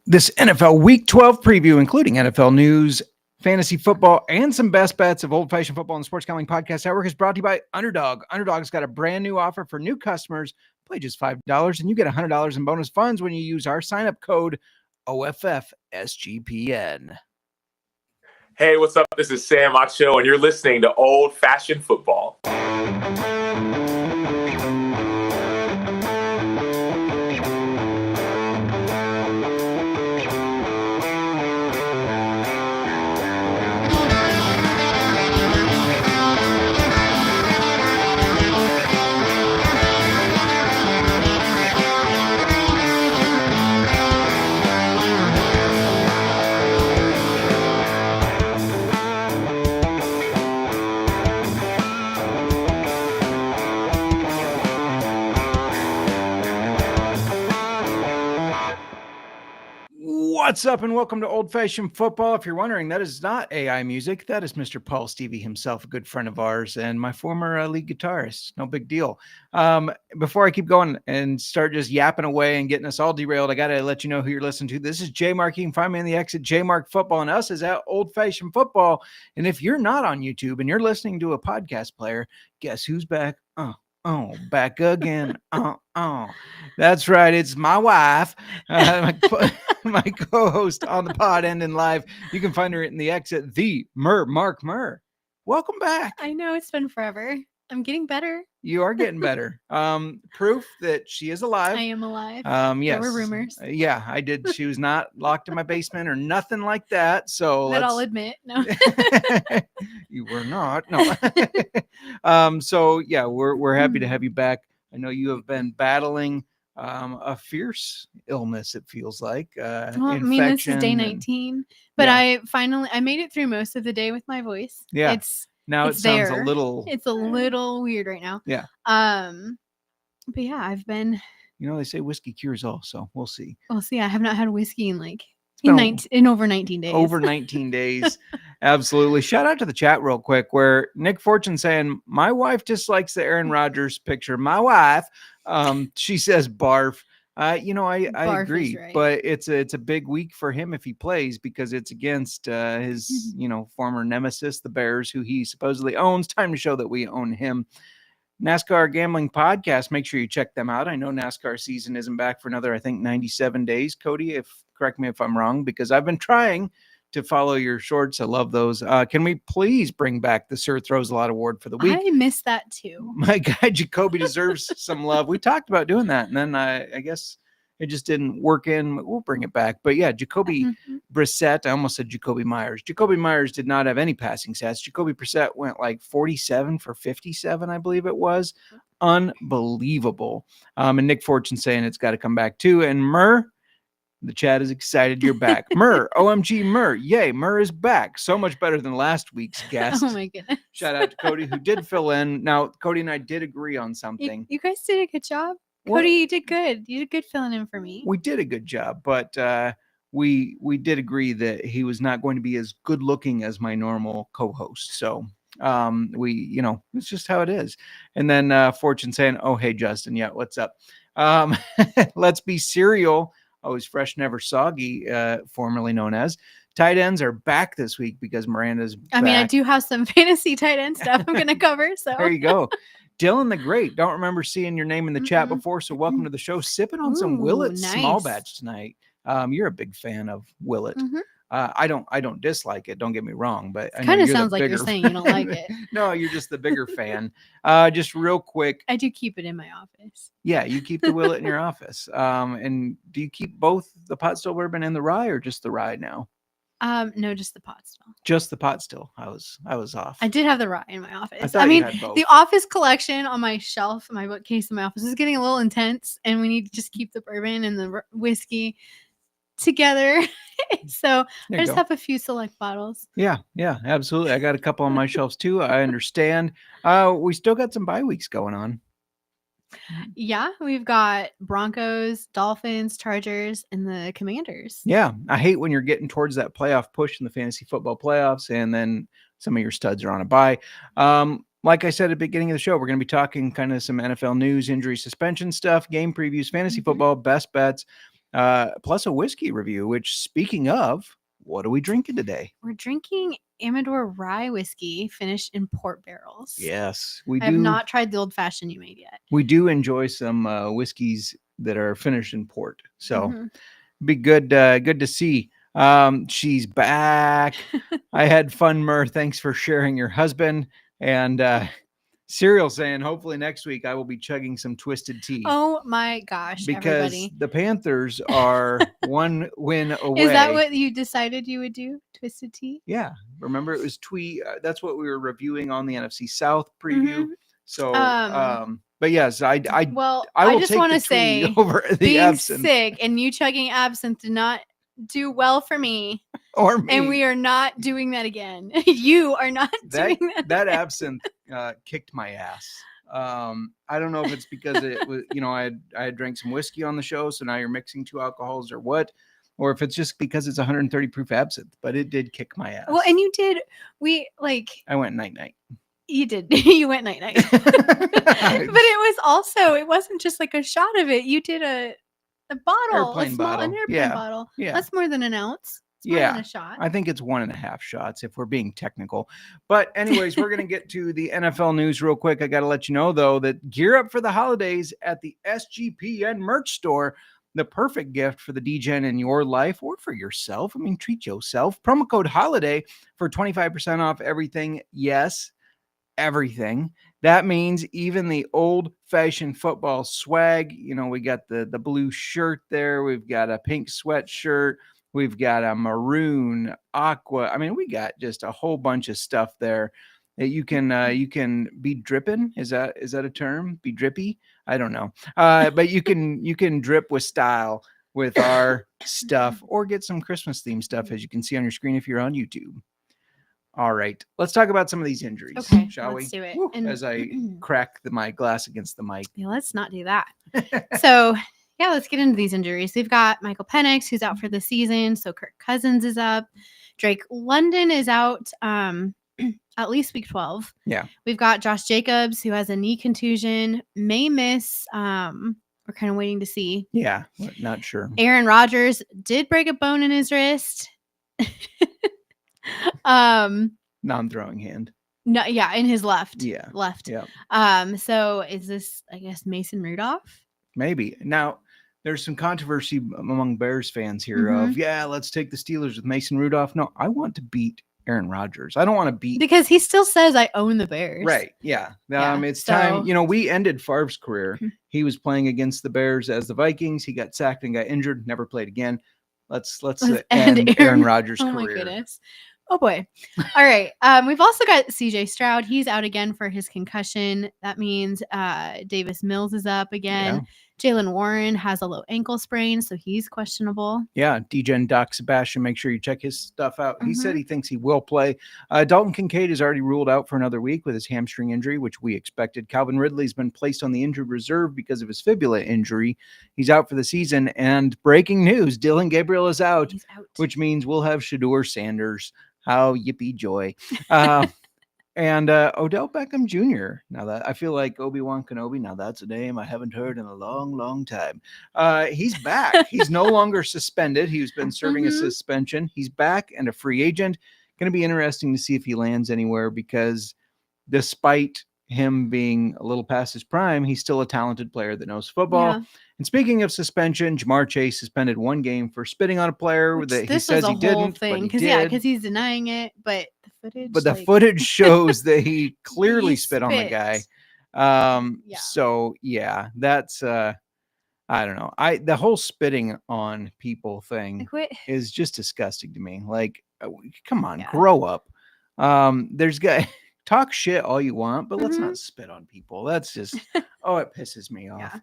This NFL Week 12 preview, including NFL news, fantasy football, and some best bets of old-fashioned football and sports gambling podcast network, is brought to you by Underdog. Underdog's got a brand new offer for new customers. Play just $5 and you get $100 in bonus funds when you use our sign-up code OFFSGPN. Hey, what's up? This is Sam Macho, and you're listening to Old Fashioned Football. What's up and welcome to Old Fashioned Football. If you're wondering, that is not AI music. That is Mr. Paul Stevie himself, a good friend of ours and my former lead guitarist. No big deal. Before I keep going and start just yapping away and getting us all derailed, I got to let you know who you're listening to. This is JMark. You can find me on the X at JMark Football, and us is at Old Fashioned Football. And if you're not on YouTube and you're listening to a podcast player, guess who's back? Back again. That's right. It's my wife, my co-host on the pod ending live. You can find her in the exit, the Mark Mir. Welcome back. I know it's been forever. I'm getting better. You are getting better. Proof that she is alive. I am alive. Yes. There were rumors. Yeah, I did. She was not locked in my basement or nothing like that. So that I'll admit. No. You were not. No. So yeah, we're happy to have you back. I know you have been battling a fierce illness, it feels like. Well, I mean, this is day 19, but yeah. I made it through most of the day with my voice. Yeah. It sounds there. It's a little weird right now. Yeah. But yeah, I've been. You know, they say whiskey cures all, so we'll see. We'll see. I have not had whiskey in over 19 days. Over 19 days. Absolutely. Shout out to the chat real quick where Nick Fortune saying, my wife dislikes the Aaron Rodgers picture. My wife, she says barf. I agree, right. But it's a big week for him if he plays because it's against his, former nemesis, the Bears, who he supposedly owns. Time to show that we own him. NASCAR Gambling Podcast. Make sure you check them out. I know NASCAR season isn't back for another, 97 days. Cody, correct me if I'm wrong, because I've been trying to follow your shorts. I love those. Can we please bring back the Sir Throws a Lot award for the week? I missed that too. My guy Jacoby deserves some love. We talked about doing that, and then I guess it just didn't work in. We'll bring it back. But yeah, Jacoby Brissett. I almost said Jacoby Myers. Jacoby Myers did not have any passing stats. Jacoby Brissett went like 47 for 57, I believe it was. Unbelievable. And Nick Fortune saying it's got to come back too. And Murr, the chat is excited you're back. Murr, OMG Murr. Yay, Murr is back. So much better than last week's guest. Oh my goodness. Shout out to Cody who did fill in. Now, Cody and I did agree on something. You guys did a good job. Cody, you did good. You did good filling in for me. We did a good job, but we did agree that he was not going to be as good looking as my normal co-host. So it's just how it is. And then Fortune saying, oh, hey, Justin. Yeah, what's up? Let's be serial. Always fresh, never soggy, formerly known as. Tight ends are back this week because Miranda's back. I mean, I do have some fantasy tight end stuff I'm going to cover. So there you go. Dylan the Great. Don't remember seeing your name in the chat before, so welcome to the show. Sipping on some Willett small batch tonight. You're a big fan of Willett. I don't dislike it. Don't get me wrong, but it kind of sounds like you're saying you don't like it. No, you're just the bigger fan. Just real quick. I do keep it in my office. Yeah, you keep the Willett in your office. And do you keep both the pot still bourbon and the rye, or just the rye now? No, just the pot still. Just the pot still. I was off. I did have the rye in my office. I mean, the office collection on my shelf, my bookcase in my office is getting a little intense, and we need to just keep the bourbon and the whiskey together. So I just have a few select bottles. Yeah, absolutely. I got a couple on my shelves too. I understand. We still got some bye weeks going on. Yeah, we've got Broncos, Dolphins, Chargers, and the Commanders. Yeah, I hate when you're getting towards that playoff push in the fantasy football playoffs, and then some of your studs are on a bye. Like I said at the beginning of the show, we're going to be talking kind of some NFL news, injury, suspension stuff, game previews, fantasy football, best bets. plus a whiskey review, which, speaking of, what are we drinking today? We're drinking Amador Rye Whiskey finished in port barrels. Yes, we do. I have not tried the old-fashioned you made yet. We do enjoy some whiskeys that are finished in port. So be good to see. She's back. I had fun, Mur. Thanks for sharing your husband. And Serial saying, hopefully next week I will be chugging some Twisted Tea. Oh my gosh, because everybody. The Panthers are one win away. Is that what you decided you would do? Twisted Tea? Yeah. Remember, it was that's what we were reviewing on the NFC South preview. So, but yes, I will just take want the to say over the being absinthe. sick and you chugging absinthe did not do well for me. Or me. And we are not doing that again. You are not doing that. That absinthe kicked my ass. I don't know if it's because it was, I had drank some whiskey on the show, so now you're mixing two alcohols or what, or if it's just because it's 130 proof absinthe, but it did kick my ass. Well, and I went night. You did. You went night. But it wasn't just like a shot of it. You did a bottle, an airplane bottle. Yeah. That's more than an ounce. It's more than a shot. I think it's 1.5 shots if we're being technical. But anyways, we're going to get to the NFL news real quick. I got to let you know, though, that gear up for the holidays at the SGPN merch store. The perfect gift for the DGen in your life or for yourself. I mean, treat yourself. Promo code HOLIDAY for 25% off everything. Yes, everything. That means even the old-fashioned football swag. We got the blue shirt there. We've got a pink sweatshirt. We've got a maroon, aqua. I mean, we got just a whole bunch of stuff there that you can be dripping. Is that a term? Be drippy? I don't know. But you can drip with style with our stuff, or get some Christmas themed stuff, as you can see on your screen if you're on YouTube. All right, let's talk about some of these injuries, shall we? Let's do it. Woo, as I crack my glass against the mic. Yeah, let's not do that. So, yeah, let's get into these injuries. We've got Michael Penix, who's out for the season. So Kirk Cousins is up. Drake London is out at least week 12. Yeah. We've got Josh Jacobs, who has a knee contusion, may miss. We're kind of waiting to see. Yeah, not sure. Aaron Rodgers did break a bone in his wrist. Non-throwing hand. No, yeah, in his left. Yeah. Left. Yeah. So is this, I guess, Mason Rudolph? Maybe. Now, there's some controversy among Bears fans here of, let's take the Steelers with Mason Rudolph. No, I want to beat Aaron Rodgers. I don't want to beat. Because he still says I own the Bears. Right. Yeah. It's time. We ended Favre's career. He was playing against the Bears as the Vikings. He got sacked and got injured, never played again. Let's end Aaron Rodgers' career. Oh, my goodness. Oh, boy. All right. We've also got CJ Stroud. He's out again for his concussion. That means Davis Mills is up again. Yeah. Jalen Warren has a low ankle sprain, so he's questionable. Yeah, DGen Doc Sebastian, make sure you check his stuff out. He said he thinks he will play. Dalton Kincaid is already ruled out for another week with his hamstring injury, which we expected. Calvin Ridley's been placed on the injured reserve because of his fibula injury. He's out for the season. And breaking news, Dylan Gabriel is out, which means we'll have Shador Sanders. How yippee joy. And Odell Beckham Jr. Now that I feel like Obi-Wan Kenobi. Now that's a name I haven't heard in a long, long time. He's back. He's no longer suspended. He's been serving a suspension. He's back and a free agent. Going to be interesting to see if he lands anywhere, because despite him being a little past his prime, he's still a talented player that knows football. Yeah. And speaking of suspension, Jamar Chase suspended 1 game for spitting on a player that he says he didn't. Because he's denying it, but the footage shows that he clearly spit on the guy. So yeah, that's I don't know. The whole spitting on people thing is just disgusting to me. Like, come on, grow up. There's guy. Talk shit all you want, but let's not spit on people. That's just, it pisses me off.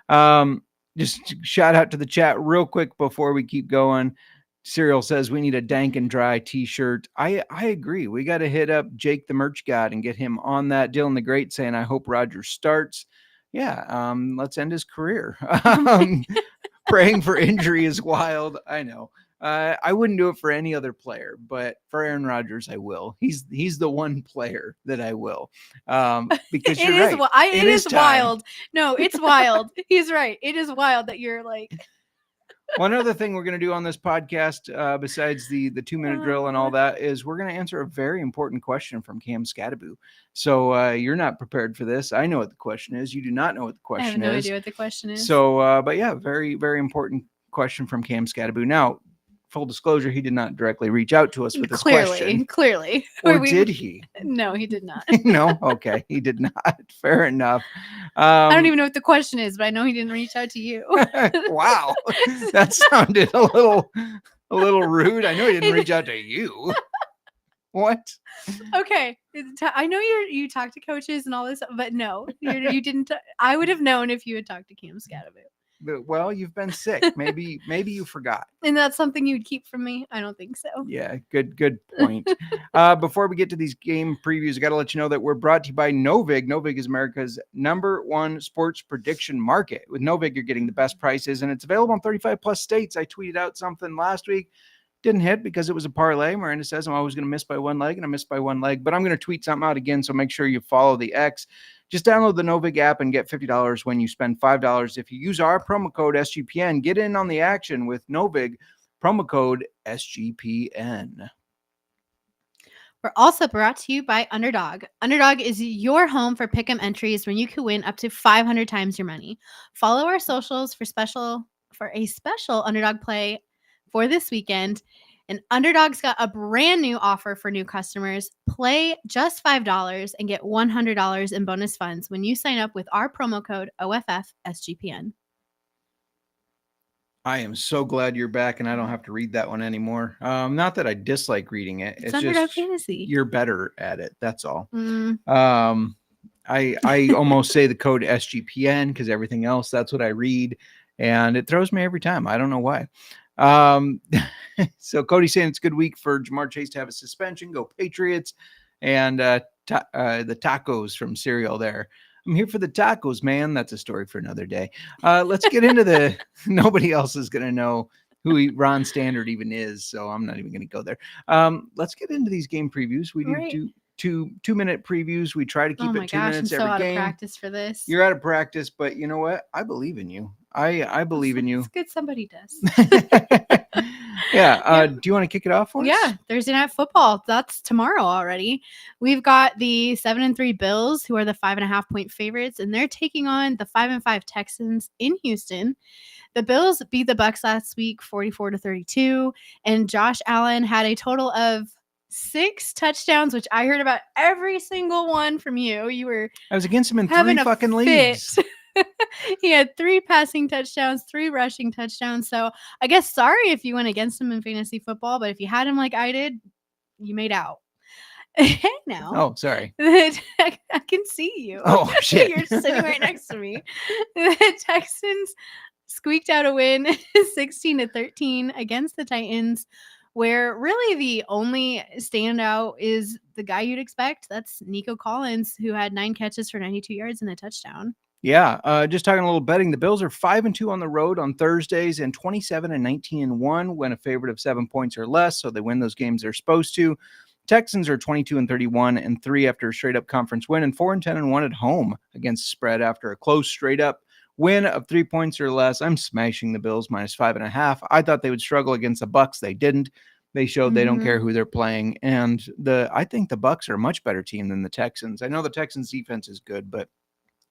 Yeah. Just shout out to the chat real quick before we keep going. Serial says we need a dank and dry t-shirt. I agree. We got to hit up Jake the merch god and get him on that. Dylan the Great saying, I hope Rodgers starts. Yeah. Let's end his career. Praying for injury is wild. I know. I wouldn't do it for any other player, but for Aaron Rodgers, I will. He's the one player that I will. Because you're right. It is wild. No, it's wild. He's right. It is wild that you're like. One other thing we're going to do on this podcast, besides the 2-minute drill and all that, is we're going to answer a very important question from Cam Scadaboo. So you're not prepared for this. I know what the question is. You do not know what the question is. I have no idea what the question is. So, but yeah, very, very important question from Cam Scadaboo. Now, full disclosure, he did not directly reach out to us with this question. Clearly. Or did he? No, he did not. No? Okay. He did not. Fair enough. I don't even know what the question is, but I know he didn't reach out to you. Wow. That sounded a little rude. I know he didn't reach out to you. What? Okay. I know you talk to coaches and all this, but no, you didn't. I would have known if you had talked to Cam Scadaboo. Well, you've been sick. Maybe you forgot. And that's something you'd keep from me? I don't think so. Yeah, good point. Before we get to these game previews, I got to let you know that we're brought to you by Novig. Novig is America's #1 sports prediction market. With Novig, you're getting the best prices, and it's available in 35 plus states. I tweeted out something last week. Didn't hit because it was a parlay. Miranda says I'm always going to miss by one leg, and I missed by one leg. But I'm going to tweet something out again, so make sure you follow the X. Just download the Novig app and get $50 when you spend $5. If you use our promo code SGPN, get in on the action with Novig, promo code SGPN. We're also brought to you by Underdog. Underdog is your home for pick'em entries when you can win up to 500 times your money. Follow our socials for a special Underdog play for this weekend. And Underdog's got a brand new offer for new customers. Play just $5 and get $100 in bonus funds when you sign up with our promo code OFFSGPN. I am so glad you're back and I don't have to read that one anymore. Not that I dislike reading it. It's Underdog Fantasy. You're better at it. That's all. I almost say the code SGPN because everything else, that's what I read. And it throws me every time. I don't know why. So Cody's saying it's a good week for Jamar Chase to have a suspension. Go Patriots. And the tacos from cereal there. I'm here for the tacos, man. That's a story for another day. Let's get into nobody else is going to know who Ron Standard even is. So I'm not even going to go there. Let's get into these game previews. We do 2-minute previews. We try to keep it 2 minutes every game. I'm so out of practice for this. You're out of practice, but you know what? I believe in you. I believe in you. It's good somebody does. Yeah. Do you want to kick it off for us? Yeah. Thursday Night Football. That's tomorrow already. We've got the 7-3 Bills, who are the 5.5-point favorites, and they're taking on the 5-5 Texans in Houston. The Bills beat the Bucs last week 44-32, and Josh Allen had a total of 6 touchdowns, which I heard about every single one from you. I was against him in 3 fucking leagues. He had 3 passing touchdowns, 3 rushing touchdowns. So I guess sorry if you went against him in fantasy football, but if you had him like I did, you made out. Hey now. Oh, sorry. I can see you. Oh, shit. You're sitting right next to me. The Texans squeaked out a win 16-13 against the Titans, where really the only standout is the guy you'd expect. That's Nico Collins, who had 9 catches for 92 yards and a touchdown. Yeah, just talking a little betting. The Bills are 5-2 on the road on Thursdays and 27-19-1 when a favorite of 7 points or less. So they win those games they're supposed to. Texans are 22-31-3 after a straight up conference win and 4-10-1 at home against the spread after a close straight up win of 3 points or less. I'm smashing the Bills -5.5. I thought they would struggle against the Bucs. They didn't. They showed they don't care who they're playing. And I think the Bucs are a much better team than the Texans. I know the Texans defense is good, but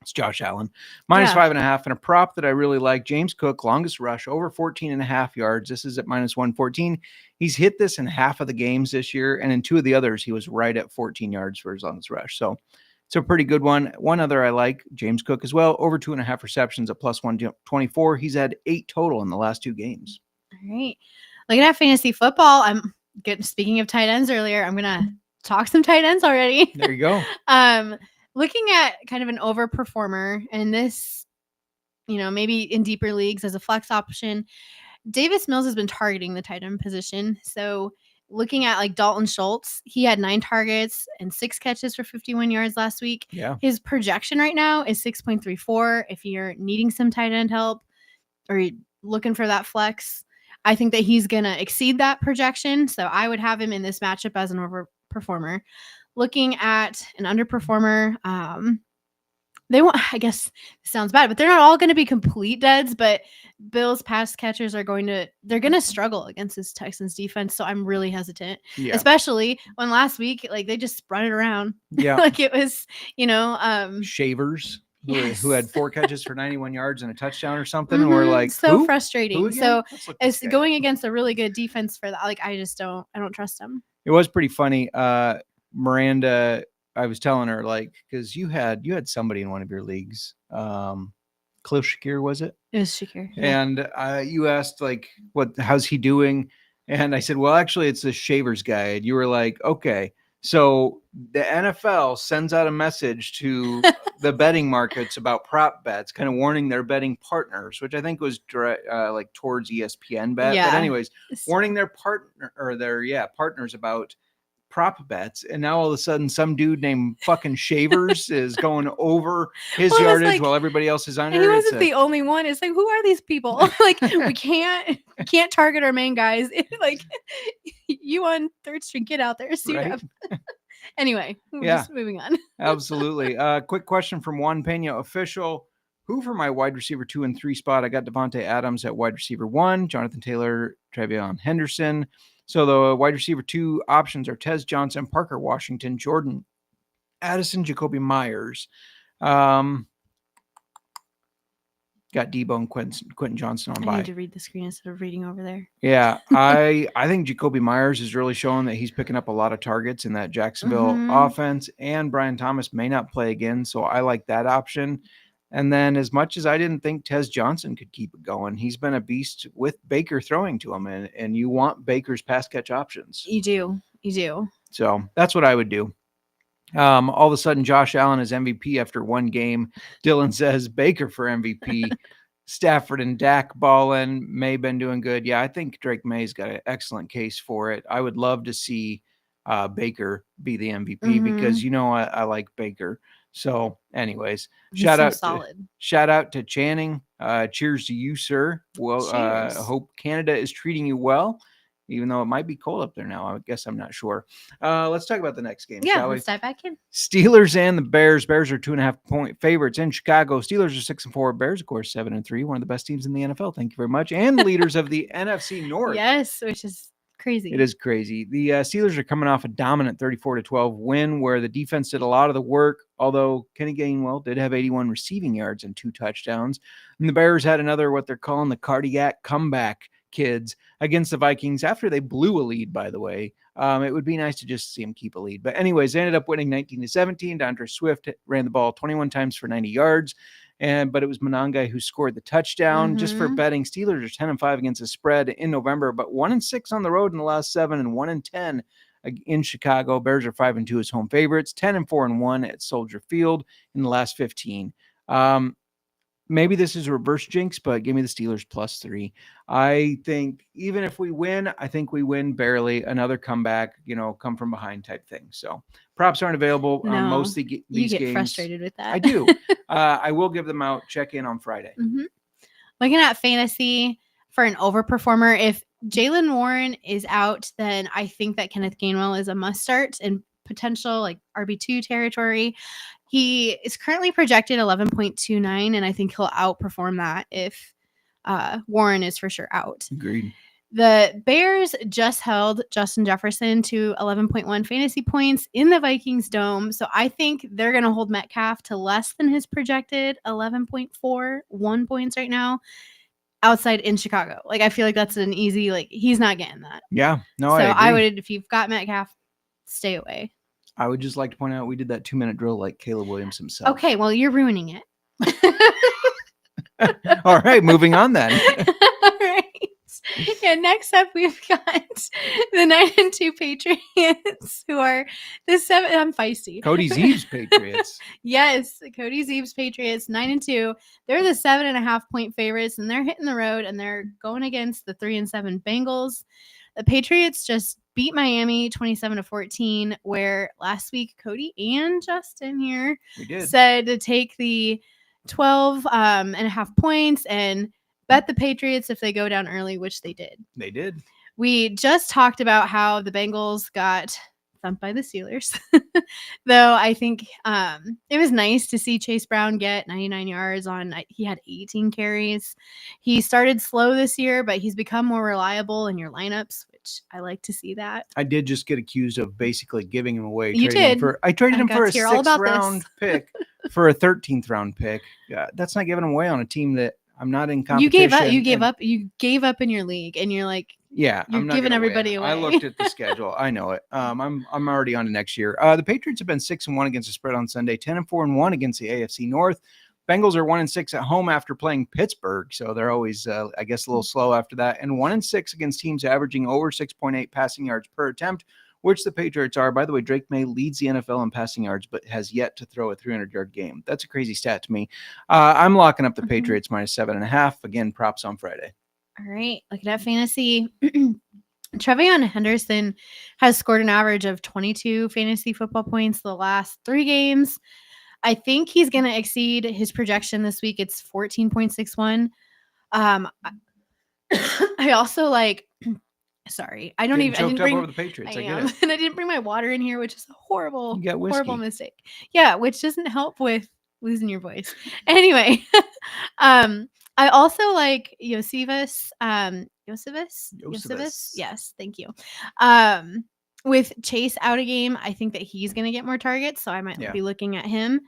it's Josh Allen. -5.5. And a prop that I really like, James Cook, longest rush, over 14.5 yards. This is at -114. He's hit this in half of the games this year. And in 2 of the others, he was right at 14 yards for his longest rush. So it's a pretty good one. One other I like, James Cook as well, over 2.5 receptions at +124. He's had 8 total in the last 2 games. All right. Looking at fantasy football, speaking of tight ends earlier, I'm going to talk some tight ends already. There you go. Looking at kind of an overperformer, and this, maybe in deeper leagues as a flex option, Davis Mills has been targeting the tight end position. So looking at like Dalton Schultz, he had 9 targets and 6 catches for 51 yards last week. Yeah. His projection right now is 6.34. If you're needing some tight end help or you're looking for that flex, I think that he's going to exceed that projection. So I would have him in this matchup as an overperformer. Looking at an underperformer, They won't. I guess it sounds bad, but they're not all going to be complete deads. But Bills pass catchers they're going to struggle against this Texans defense. So I'm really hesitant, especially when last week like they just spread it around. Yeah, like it was Shavers. Yes. Who had 4 catches for 91 yards and a touchdown or something. And we're like, so who? frustrating. Who So it's going against a really good defense for that. Like, I don't trust them. It was pretty funny. Miranda, I was telling her, like, because you had somebody in one of your leagues. Cliff Shakir, was it? It was Shakir. Yeah. And you asked, like, how's he doing? And I said, well, actually, it's the Shavers Guide. You were like, okay. So the NFL sends out a message to the betting markets about prop bets, kind of warning their betting partners, which I think was like towards ESPN bet. Yeah. But anyways, warning their partners about prop bets. And now all of a sudden some dude named fucking Shavers is going over his yardage while everybody else is under. He wasn't the only one. It's like, who are these people? Like, we can't target our main guys. Like, you on third string, get out there, suit up. Anyway, just moving on. Absolutely. Quick question from Juan Pena official. Who for my wide receiver 2 and 3 spot? I got Devontae Adams at wide receiver 1, Jonathan Taylor, Travion Henderson. So the wide receiver 2 options are Tez Johnson, Parker Washington, Jordan Addison, Jacoby Myers. Got Debo and Quentin Johnson on by. I need to read the screen instead of reading over there. Yeah, I think Jacoby Myers is really showing that he's picking up a lot of targets in that Jacksonville offense, and Brian Thomas may not play again, so I like that option. And then as much as I didn't think Tez Johnson could keep it going, he's been a beast with Baker throwing to him, and you want Baker's pass catch options. You do. So that's what I would do. All of a sudden, Josh Allen is MVP after one game. Dylan says Baker for MVP. Stafford and Dak balling. May been doing good. Yeah, I think Drake May's got an excellent case for it. I would love to see Baker be the MVP because I like Baker. So, anyways, shout out to Channing. Cheers to you, sir. Well, I hope Canada is treating you well, even though it might be cold up there now. I guess I'm not sure. Let's talk about the next game. Yeah, shall we? Let's dive back in. Steelers and the Bears. Bears are 2.5-point favorites in Chicago. Steelers are 6-4. Bears, of course, 7-3. One of the best teams in the NFL. Thank you very much. And leaders of the NFC North. Yes, which is crazy. It is crazy. The Steelers are coming off a dominant 34-12 win where the defense did a lot of the work, although Kenny Gainwell did have 81 receiving yards and 2 touchdowns. And the Bears had another, what they're calling the cardiac comeback kids against the Vikings after they blew a lead, by the way. It would be nice to just see them keep a lead. But anyways, they ended up winning 19-17. DeAndre Swift ran the ball 21 times for 90 yards. But it was Monangai who scored the touchdown. Just for betting, Steelers are 10-5 against the spread in November, but 1-6 on the road in the last 7 and 1-10 in Chicago. Bears are 5-2 as home favorites, 10-4-1 at Soldier Field in the last 15. Maybe this is a reverse jinx, but give me the Steelers +3. I think even if we win, I think we win barely. Another comeback, come from behind type thing. So props aren't available on most of these games. You get frustrated with that. I do. I will give them out. Check in on Friday. Looking at fantasy for an overperformer, if Jaylen Warren is out, then I think that Kenneth Gainwell is a must start in potential like RB2 territory. He is currently projected 11.29, and I think he'll outperform that if Warren is for sure out. Agreed. The Bears just held Justin Jefferson to 11.1 fantasy points in the Vikings dome. So I think they're going to hold Metcalf to less than his projected 11.41 points right now outside in Chicago. Like, I feel like that's an easy, he's not getting that. Yeah. No, so I would, if you've got Metcalf, stay away. I would just like to point out we did that 2-minute drill like Caleb Williams himself. Okay, well, you're ruining it. All right, moving on then. All right. Yeah, next up we've got the 9-2 Patriots, who are the 7. I'm feisty. Cody Zeeb's Patriots. Yes, Cody Zeeb's Patriots, 9-2. They're the 7.5-point favorites, and they're hitting the road, and they're going against the 3-7 Bengals. The Patriots just beat Miami 27-14, where last week Cody and Justin here said to take the 12.5 points and bet the Patriots if they go down early, which they did. They did. We just talked about how the Bengals got thumped by the Steelers. Though I think it was nice to see Chase Brown get 99 yards he had 18 carries. He started slow this year, but he's become more reliable in your lineups, which I like to see that. I did just get accused of basically giving him away. You did. I traded him for a hear all 6th about round this. pick for a 13th round pick. That's not giving him away on a team that I'm not in competition. You gave up in your league, and you're like, yeah, you're I'm not giving gonna everybody win. away. I looked at the schedule. I know it. I'm already on to next year. The Patriots have been 6-1 against the spread on Sunday, 10-4-1 against the AFC North. Bengals are 1-6 at home after playing Pittsburgh, so they're always, I guess, a little slow after that. And 1-6 against teams averaging over 6.8 passing yards per attempt, which the Patriots are. By the way, Drake May leads the NFL in passing yards, but has yet to throw a 300-yard game. That's a crazy stat to me. I'm locking up the Patriots minus 7.5. Again, props on Friday. All right, looking at fantasy. Trevion Henderson has scored an average of 22 fantasy football points the last 3 games. I think he's going to exceed his projection this week. It's 14.61. I also sorry, I didn't bring over the Patriots. I get it. And I didn't bring my water in here, which is a horrible mistake. Yeah, which doesn't help with losing your voice. Anyway, I also like Josephus. Yes, thank you. With Chase out a game, I think that he's going to get more targets, so I might be looking at him.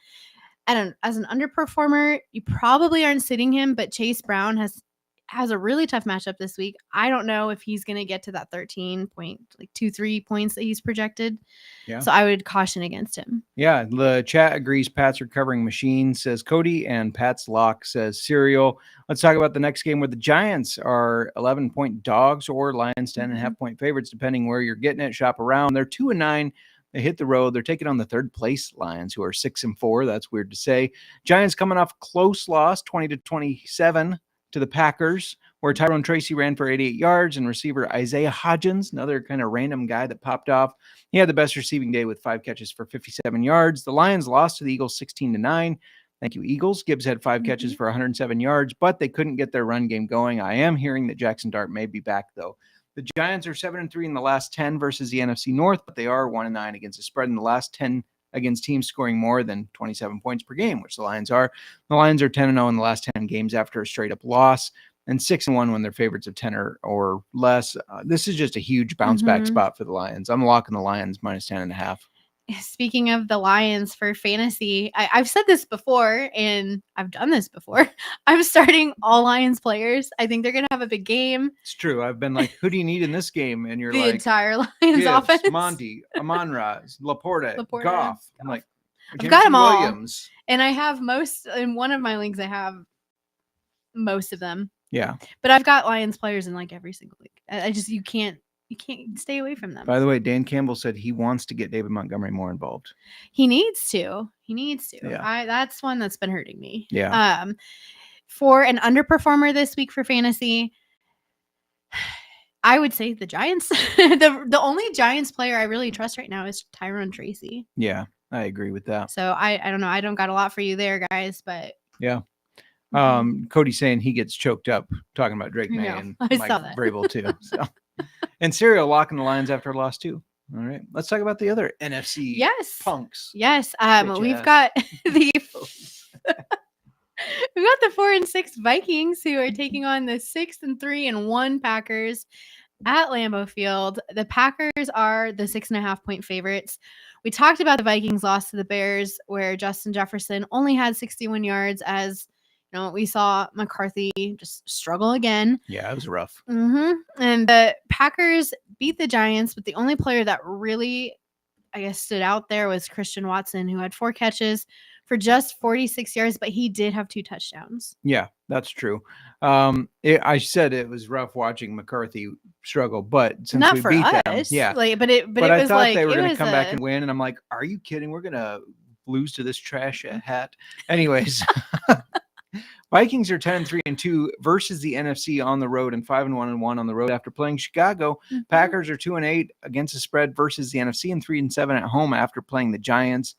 As an underperformer, you probably aren't sitting him, but Chase Brown has a really tough matchup this week. I don't know if he's going to get to that 13.23 points that he's projected. Yeah. So I would caution against him. Yeah. The chat agrees Pat's recovering machine, says Cody, and Pat's lock says cereal. Let's talk about the next game where the Giants are 11-point dogs or Lions 10.5-point favorites, depending where you're getting it. Shop around. They're 2-9. They hit the road. They're taking on the 3rd place Lions, who are 6-4. That's weird to say. Giants coming off close loss, 20-27. To the Packers, where Tyrone Tracy ran for 88 yards and receiver Isaiah Hodgins, another kind of random guy that popped off. He had the best receiving day with 5 catches for 57 yards. The Lions lost to the Eagles 16-9. Thank you, Eagles. Gibbs had 5 catches for 107 yards, but they couldn't get their run game going. I am hearing that Jackson Dart may be back, though. The Giants are 7-3 in the last 10 versus the NFC North, but they are 1-9 against the spread in the last 10 against teams scoring more than 27 points per game, which the Lions are. The Lions are 10-0 in the last 10 games after a straight-up loss, and 6-1 when they're favorites of 10 or less. This is just a huge bounce-back spot for the Lions. I'm locking the Lions minus 10.5. Speaking of the Lions for fantasy, I've said this before, and I've done this before. I'm starting all Lions players. I think they're going to have a big game. It's true. I've been like, who do you need in this game? And you're the like, entire Lions Gibbs, offense. Monty, Amon-Ra, Laporta, Goff. I'm like, I've got them all. Williams. And I have in one of my leagues, I have most of them. Yeah. But I've got Lions players in like every single league. You can't stay away from them. By the way, Dan Campbell said he wants to get David Montgomery more involved. He needs to. Yeah. That's one that's been hurting me. Yeah. For an underperformer this week for fantasy, I would say the Giants. The only Giants player I really trust right now is Tyrone Tracy. Yeah, I agree with that. So I don't know. I don't got a lot for you there, guys, but yeah. Cody's saying he gets choked up talking about Drake May and Mike Vrabel too. So. And Serial locking the Lions after a loss too. All right, let's talk about the other NFC punks. Yes, we've got the 4-6 Vikings who are taking on the 6-3-1 Packers at Lambeau Field. The Packers are the 6.5-point favorites. We talked about the Vikings loss to the Bears, where Justin Jefferson only had 61 yards. As we saw McCarthy just struggle again. Yeah, it was rough. And the Packers beat the Giants, but the only player that really, I guess, stood out there was Christian Watson, who had 4 catches for just 46 yards, but he did have 2 touchdowns. Yeah, that's true. I said it was rough watching McCarthy struggle, but since not we for beat us, them, yeah. But I was thought like they were going to come back and win, and I'm like, are you kidding? We're going to lose to this trash hat. Anyways. Vikings are 10-3-2 versus the NFC on the road and 5-1-1 on the road after playing Chicago. Packers are 2-8 against the spread versus the NFC and 3-7 at home after playing the Giants.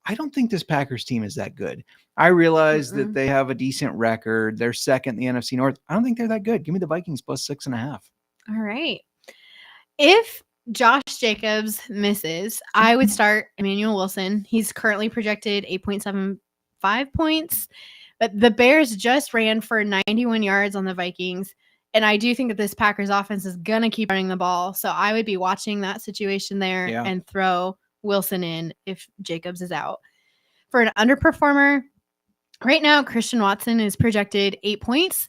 I don't think this Packers team is that good. I realize that they have a decent record. They're second in the NFC North. I don't think they're that good. Give me the Vikings plus 6.5. All right. If Josh Jacobs misses. I would start Emmanuel Wilson. He's currently projected 8.75 points. But the Bears just ran for 91 yards on the Vikings. And I do think that this Packers offense is going to keep running the ball. So I would be watching that situation there and throw Wilson in if Jacobs is out. For an underperformer, right now, Christian Watson is projected 8 points.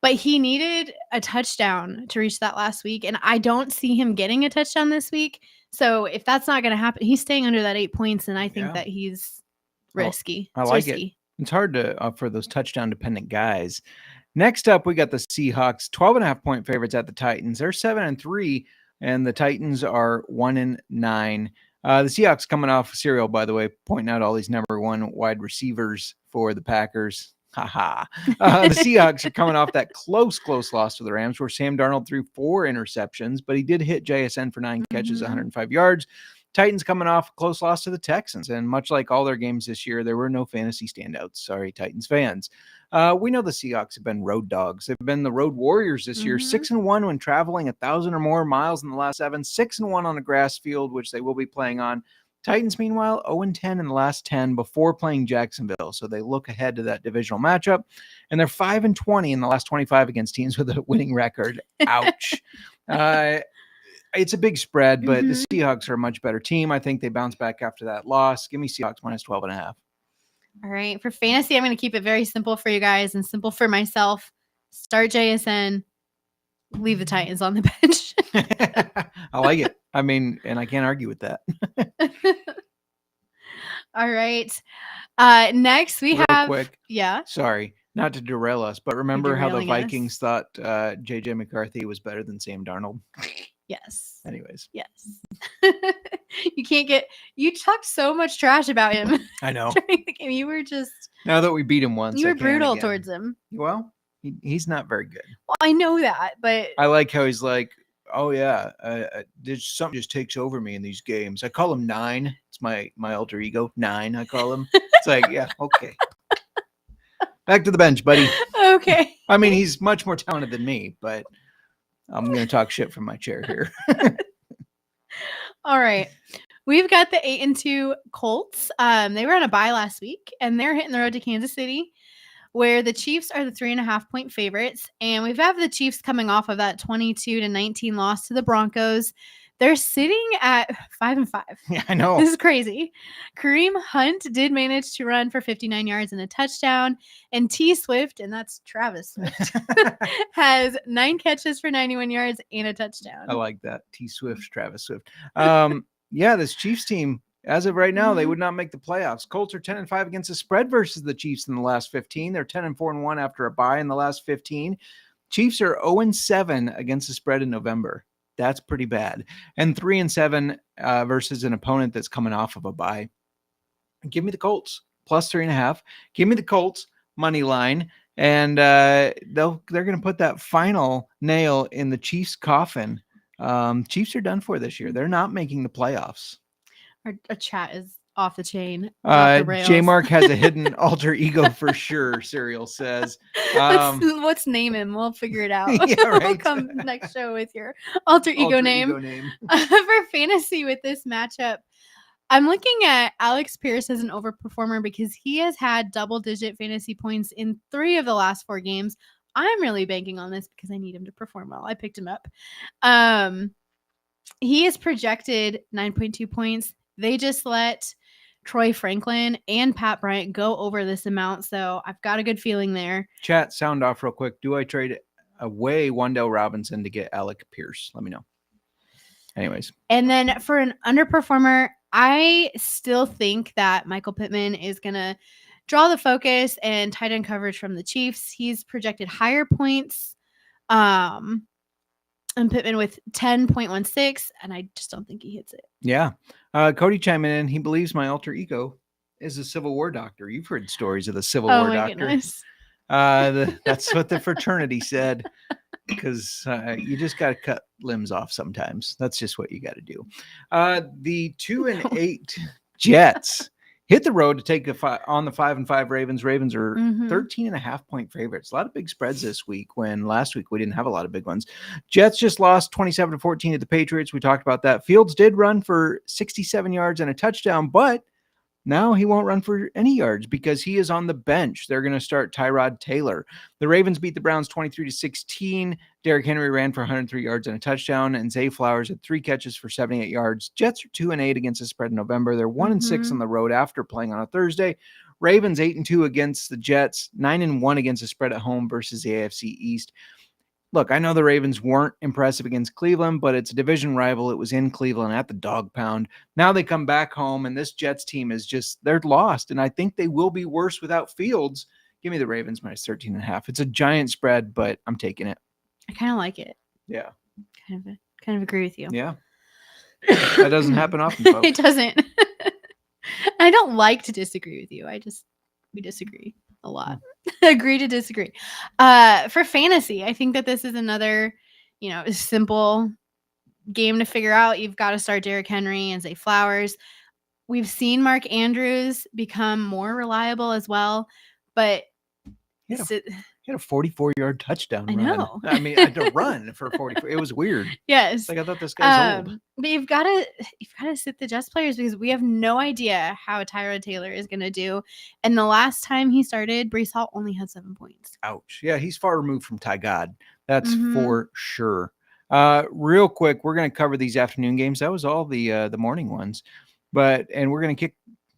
But he needed a touchdown to reach that last week, and I don't see him getting a touchdown this week. So if that's not going to happen, he's staying under that 8 points, and I think that he's risky. I like it. It's hard to for those touchdown-dependent guys. Next up, we got the Seahawks, 12.5-point favorites at the Titans. They're 7-3, and the Titans are 1-9. The Seahawks coming off serial, by the way, pointing out all these number one wide receivers for the Packers. The Seahawks are coming off that close loss to the Rams where Sam Darnold threw 4 interceptions, but he did hit JSN for 9 catches, 105 yards. Titans coming off a close loss to the Texans, and much like all their games this year, there were no fantasy standouts. Sorry, Titans fans. We know the Seahawks have been road dogs. They've been the road warriors this year, 6-1 when traveling 1,000 or more miles in the last 7, 6-1 on a grass field, which they will be playing on. Titans, meanwhile, 0-10 in the last 10 before playing Jacksonville. So they look ahead to that divisional matchup. And they're 5-20 in the last 25 against teams with a winning record. Ouch. It's a big spread, but the Seahawks are a much better team. I think they bounce back after that loss. Give me Seahawks minus 12.5. All right. For fantasy, I'm going to keep it very simple for you guys and simple for myself. Start JSN. Leave the Titans on the bench. I like it. I mean, and I can't argue with that. All right. Next we have quick. Yeah. Sorry, not to derail us, but remember how the Vikings thought JJ McCarthy was better than Sam Darnold? Yes. Anyways. Yes. You talked so much trash about him. I know. During the game. You were just now that we beat him once. You were brutal towards him. Well, he's not very good. Well, I know that, but I like how he's like, oh yeah, there's something just takes over me in these games. I call him 9. It's my alter ego, 9. I call him. It's like, yeah, okay. Back to the bench, buddy. Okay. I mean, he's much more talented than me, but I'm going to talk shit from my chair here. All right. We've got the 8-2 Colts. They were on a bye last week, and they're hitting the road to Kansas City, where the Chiefs are the 3.5-point favorites. And we've had the Chiefs coming off of that 22-19 loss to the Broncos. They're sitting at 5-5. Yeah, I know. This is crazy. Kareem Hunt did manage to run for 59 yards and a touchdown. And T Swift, and that's Travis Swift, has 9 catches for 91 yards and a touchdown. I like that. T Swift, Travis Swift. Yeah, this Chiefs team, as of right now, they would not make the playoffs. Colts are 10-5 against the spread versus the Chiefs in the last 15. They're 10-4-1 after a bye in the last 15. Chiefs are 0-7 against the spread in November. That's pretty bad. And 3-7 versus an opponent that's coming off of a bye. Give me the Colts plus 3.5. Give me the Colts money line, and they're going to put that final nail in the Chiefs' coffin. Chiefs are done for this year. They're not making the playoffs. Our chat is off the chain. Off the rails. JMark has a hidden alter ego for sure, Serial says. Let's name him. We'll figure it out. Yeah, right. We'll come next show with your alter ego name. For fantasy with this matchup, I'm looking at Alex Pierce as an overperformer because he has had double-digit fantasy points in 3 of the last 4 games. I'm really banking on this because I need him to perform well. I picked him up. He is projected 9.2 points. They just let Troy Franklin and Pat Bryant go over this amount, so I've got a good feeling there. Chat, sound off real quick. Do I trade away Wan'Dale Robinson to get Alec Pierce? Let me know. Anyways. And then for an underperformer, I still think that Michael Pittman is going to draw the focus and tight end coverage from the Chiefs. He's projected higher points. And Pittman with 10.16, and I just don't think he hits it. Yeah. Cody chiming in. He believes my alter ego is a Civil War doctor. You've heard stories of the Civil War doctor. Goodness. That's what the fraternity said, because you just got to cut limbs off sometimes. That's just what you got to do. The 2-8 Jets hit the road to take on the 5-5 Ravens. Ravens are Mhm. 13.5 point favorites. A lot of big spreads this week when last week we didn't have a lot of big ones. Jets just lost 27-14 to the Patriots. We talked about that. Fields did run for 67 yards and a touchdown, but now he won't run for any yards because he is on the bench. They're going to start Tyrod Taylor. The Ravens beat the Browns 23-16. Derrick Henry ran for 103 yards and a touchdown, and Zay Flowers had 3 catches for 78 yards. Jets are 2-8 against the spread in November. They're 1-6 on the road after playing on a Thursday. Ravens 8-2 against the Jets, 9-1 against the spread at home versus the AFC East. Look, I know the Ravens weren't impressive against Cleveland, but it's a division rival. It was in Cleveland at the dog pound. Now they come back home, and this Jets team is they're lost, and I think they will be worse without Fields. Give me the Ravens minus 13.5. It's a giant spread, but I'm taking it. I kind of like it. Yeah. Kind of agree with you. Yeah. That doesn't happen often, folks. It doesn't. I don't like to disagree with you. We disagree a lot. Agree to disagree. For fantasy, I think that this is another, simple game to figure out. You've got to start Derrick Henry and Zay Flowers. We've seen Mark Andrews become more reliable as well, but he had a 44-yard touchdown run. I know. I mean, I had to run for 44. It was weird. Yes. It's like I thought this guy's old. But you've got to sit the Jets players because we have no idea how Tyrod Taylor is going to do. And the last time he started, Breece Hall only had 7 points. Ouch. Yeah, he's far removed from Ty God. That's for sure. Real quick, we're going to cover these afternoon games. That was all the morning ones, and we're going to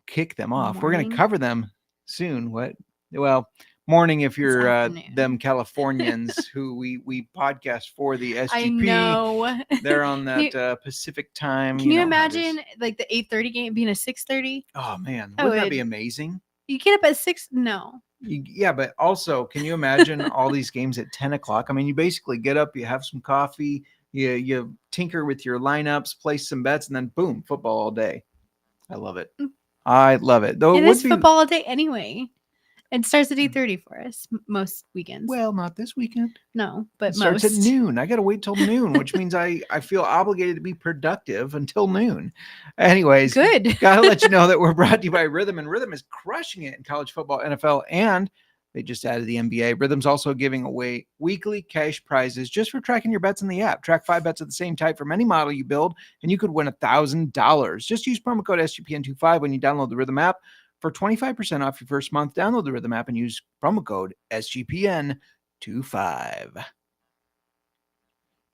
kick them off. Morning. We're going to cover them soon. What? Well, morning if you're them Californians who we podcast for the SGP. I know. They're on that Pacific time. Can you imagine like the 8:30 game being a 6:30? Oh man, wouldn't that be amazing? You get up at 6? No. Yeah, but also, can you imagine all these games at 10 o'clock? I mean, you basically get up, you have some coffee, you tinker with your lineups, place some bets, and then boom, football all day. I love it. I love it. Though it is football all day anyway. It starts at 8:30 for us most weekends. Well, not this weekend. No, but it starts at noon. I got to wait till noon, which means I feel obligated to be productive until noon. Anyways, good. Got to let you know that we're brought to you by Rhythm, and Rhythm is crushing it in college football, NFL, and they just added the NBA. Rhythm's also giving away weekly cash prizes just for tracking your bets in the app. Track 5 bets of the same type from any model you build, and you could win $1,000. Just use promo code SGPN25 when you download the Rhythm app. For 25% off your first month, download the Rhythm app and use promo code SGPN25.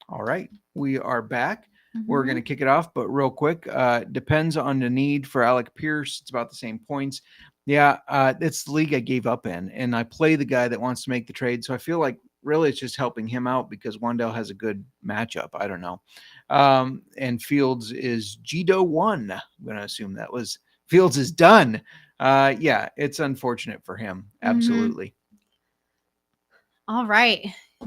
All right, we are back. We're going to kick it off, but real quick, depends on the need for Alec Pierce. It's about the same points. Yeah, it's the league I gave up in, and I play the guy that wants to make the trade. So I feel like really it's just helping him out because Wandell has a good matchup. I don't know. And Fields is Gido 1. I'm going to assume that was Fields is done. Yeah, it's unfortunate for him. Absolutely. All right.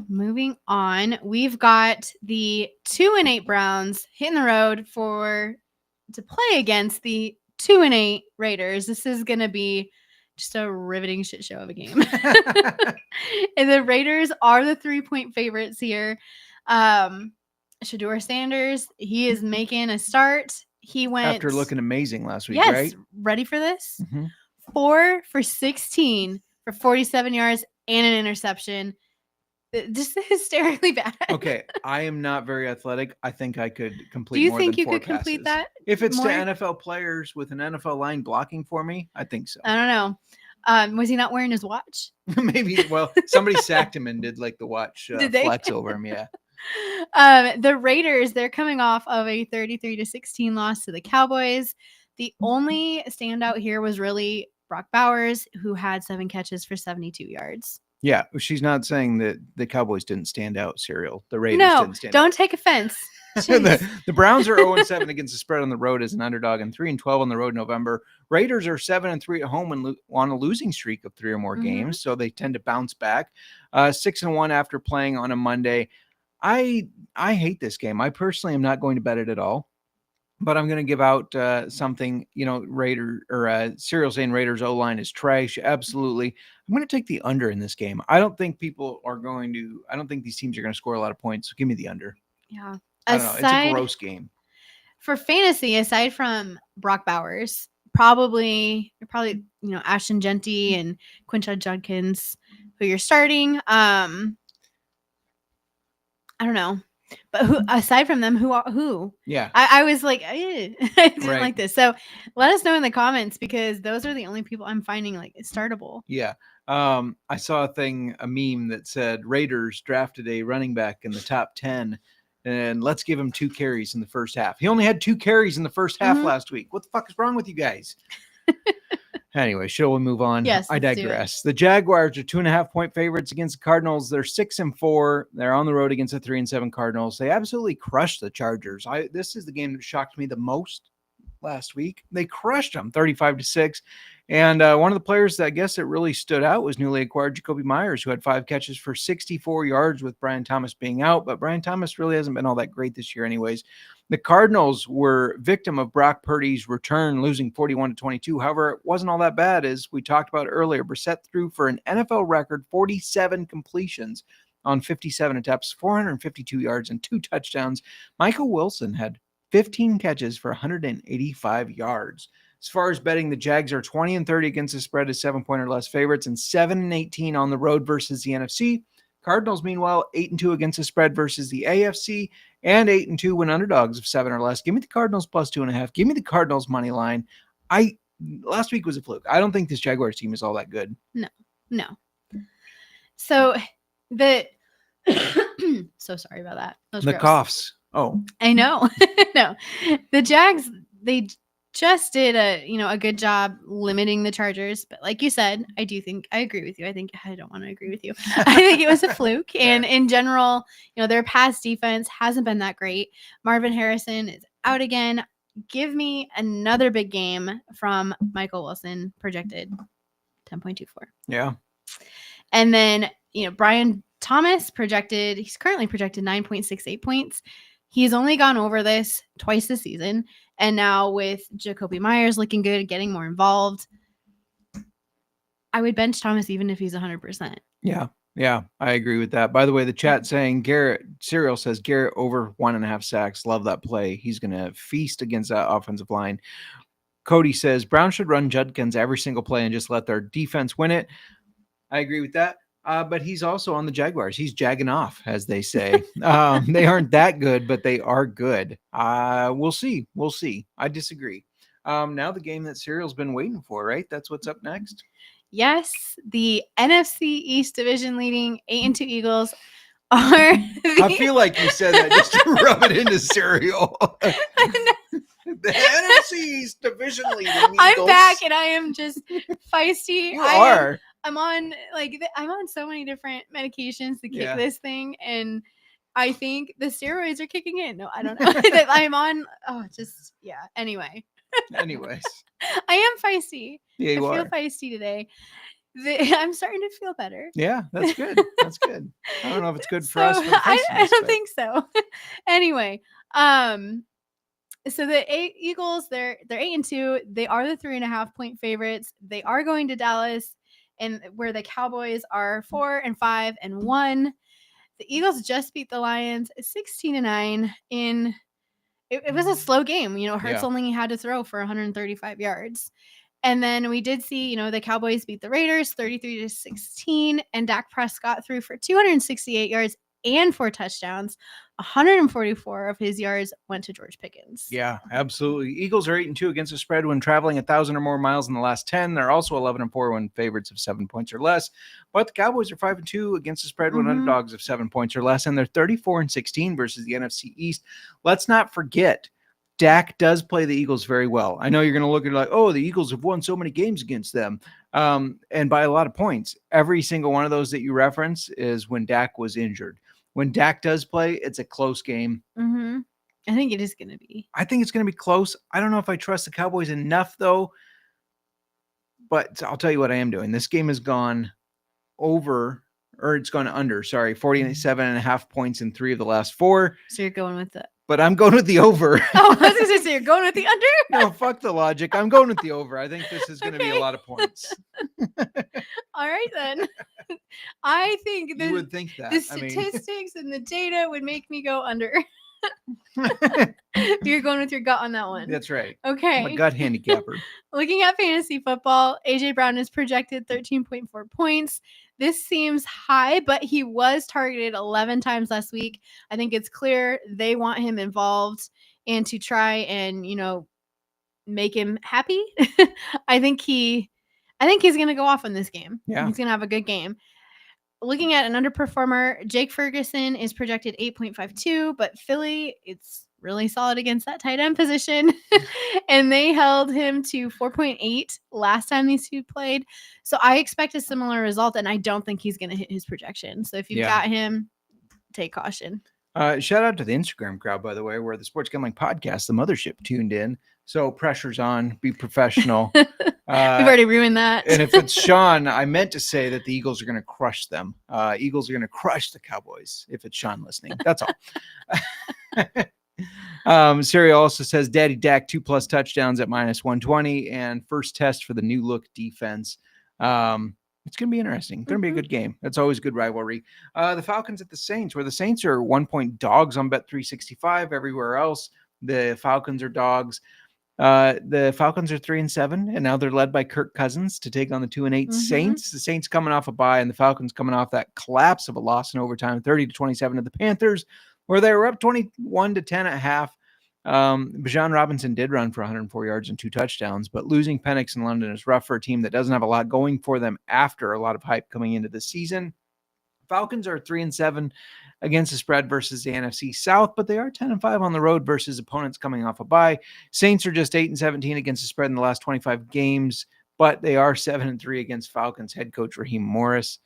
Moving on. We've got the 2-8 Browns hitting the road to play against the 2-8 Raiders. This is going to be just a riveting shit show of a game. And the Raiders are the 3-point favorites here. Shedeur Sanders, he is making a start. He went after looking amazing last week, yes, right? Ready for this? 4 for 16 for 47 yards and an interception. Just hysterically bad. Okay, I am not very athletic. I think I could complete. Do you more think than you 4 could complete passes. that? If it's more? to NFL players with an NFL line blocking for me, I think so. I don't know. Was he not wearing his watch? Maybe. Well, somebody sacked him and did like the watch flex over him. Yeah. The Raiders, they're coming off of a 33-16 loss to the Cowboys. The only standout here was really Brock Bowers, who had 7 catches for 72 yards. Yeah, she's not saying that the Cowboys didn't stand out, Serial. The Raiders didn't stand out. Don't take offense. The Browns are 0-7 against the spread on the road as an underdog and 3-12 on the road in November. Raiders are 7-3 at home and on a losing streak of 3 or more games, so they tend to bounce back. 6-1 after playing on a Monday. I hate this game. I personally am not going to bet it at all. But I'm going to give out something, Serial saying Raiders O-line is trash. Absolutely. I'm going to take the under in this game. I don't think these teams are going to score a lot of points. So give me the under. Yeah. I don't know. It's a gross game. For fantasy, aside from Brock Bowers, probably Ashton Genty and Quinshad Judkins who you're starting. I don't know. But who aside from them, who? Yeah. I was like, I didn't Right. like this. So let us know in the comments because those are the only people I'm finding like startable. Yeah. I saw a meme that said Raiders drafted a running back in the top 10 and let's give him 2 carries in the first half. He only had 2 carries in the first half last week. What the fuck is wrong with you guys? Anyway, shall we move on? Yes, I let's do digress. The Jaguars are 2.5-point favorites against the Cardinals. They're 6-4. They're on the road against the 3-7 Cardinals. They absolutely crushed the Chargers. This is the game that shocked me the most last week. They crushed them 35-6. And one of the players that I guess that really stood out was newly acquired Jacoby Myers, who had 5 catches for 64 yards with Brian Thomas being out. But Brian Thomas really hasn't been all that great this year anyways. The Cardinals were victim of Brock Purdy's return, losing 41-22. However, it wasn't all that bad, as we talked about earlier. Brissett threw for an NFL record 47 completions on 57 attempts, 452 yards, and 2 touchdowns. Michael Wilson had 15 catches for 185 yards. As far as betting, the Jags are 20-30 against the spread as 7-point or less favorites and 7-18 on the road versus the NFC. Cardinals, meanwhile, 8-2 against the spread versus the AFC and 8-2 when underdogs of 7 or less. Give me the Cardinals plus 2.5. Give me the Cardinals money line. Last week was a fluke. I don't think this Jaguars team is all that good. No. So so sorry about that. That was The gross. coughs. Oh, I know. No, the Jags, they just did a good job limiting the Chargers. But like you said, I agree with you. I don't want to agree with you. I think it was a fluke. And in general, their pass defense hasn't been that great. Marvin Harrison is out again. Give me another big game from Michael Wilson, projected 10.24. yeah. And then, Brian Thomas he's currently projected 9.68 points. He's only gone over this twice this season. And now with Jacoby Myers looking good, getting more involved, I would bench Thomas even if he's 100%. Yeah, I agree with that. By the way, the chat saying Serial says Garrett over 1.5 sacks. Love that play. He's going to feast against that offensive line. Cody says Brown should run Judkins every single play and just let their defense win it. I agree with that. But he's also on the Jaguars. He's jagging off, as they say. They aren't that good, but they are good. We'll see. I disagree. Now the game that Serial's been waiting for, right? That's what's up next. Yes, the NFC East division leading 8-2 Eagles are. I feel like you said that just to rub it into Serial. The NFC East division leading Eagles. I'm back and I am just feisty. You are. I'm on so many different medications to kick this thing, and I think the steroids are kicking in. No, I don't know. I'm on. Anyway. Anyways, I am feisty. Yeah, you I are. feel feisty today. I'm starting to feel better. Yeah, that's good. That's good. I don't know if it's good for us. For the I don't think so. Anyway, so the Eagles, they're 8-2. They are the 3.5-point favorites. They are going to Dallas, and where the Cowboys are 4-5-1. The Eagles just beat the Lions 16-9 in. It was a slow game. Hurts only had to throw for 135 yards. And then we did see, the Cowboys beat the Raiders 33-16, and Dak Prescott threw for 268 yards and 4 touchdowns. 144 of his yards went to George Pickens. Yeah, absolutely. Eagles are 8-2 against the spread when traveling 1,000 or more miles in the last 10. They're also 11-4 when favorites of 7 points or less. But the Cowboys are 5-2 against the spread when underdogs of 7 points or less, and they're 34-16 versus the NFC East. Let's not forget, Dak does play the Eagles very well. I know you're going to look at it like, oh, the Eagles have won so many games against them, and by a lot of points. Every single one of those that you reference is when Dak was injured. When Dak does play, it's a close game. I think it is going to be. I think it's going to be close. I don't know if I trust the Cowboys enough, though. But I'll tell you what I am doing. This game has gone over, or it's gone under, 47.5 points in 3 of the last 4. So you're going with the. But I'm going with the over. Oh, I was going to say, you're going with the under? No, fuck the logic. I'm going with the over. I think this is going to be a lot of points. All right, then. I think you would think that. The statistics and the data would make me go under. You're going with your gut on that one. That's right. Okay. I'm a gut handicapper. Looking at fantasy football, AJ Brown is projected 13.4 points. This seems high, but he was targeted 11 times last week. I think it's clear they want him involved and to try and, make him happy. I think he's going to go off in this game. Yeah. He's going to have a good game. Looking at an underperformer, Jake Ferguson is projected 8.52, but Philly, it's really solid against that tight end position. And they held him to 4.8 last time these two played. So I expect a similar result, and I don't think he's going to hit his projection. So if you've got him, take caution. Shout out to the Instagram crowd, by the way, where the Sports Gambling Podcast, the mothership, tuned in. So pressure's on. Be professional. We've already ruined that. And if it's Sean, I meant to say that the Eagles are going to crush them. Eagles are going to crush the Cowboys if it's Sean listening. That's all. Siri also says Daddy Dak 2+ touchdowns at -120 and first test for the new look defense. It's going to be interesting. Going to be a good game. That's always a good rivalry. The Falcons at the Saints, where the Saints are 1-point dogs on Bet365. Everywhere else, the Falcons are dogs. The Falcons are 3-7, and now they're led by Kirk Cousins to take on the 2-8 Saints. The Saints coming off a bye, and the Falcons coming off that collapse of a loss in overtime, 30-27 to the Panthers, where they were up 21-10 at half. Bijan Robinson did run for 104 yards and 2 touchdowns, but losing Penix in London is rough for a team that doesn't have a lot going for them after a lot of hype coming into the season. Falcons are 3-7 against the spread versus the NFC South, but they are 10-5 on the road versus opponents coming off a bye. Saints are just 8-17 against the spread in the last 25 games, but they are 7-3 against Falcons head coach Raheem Morris.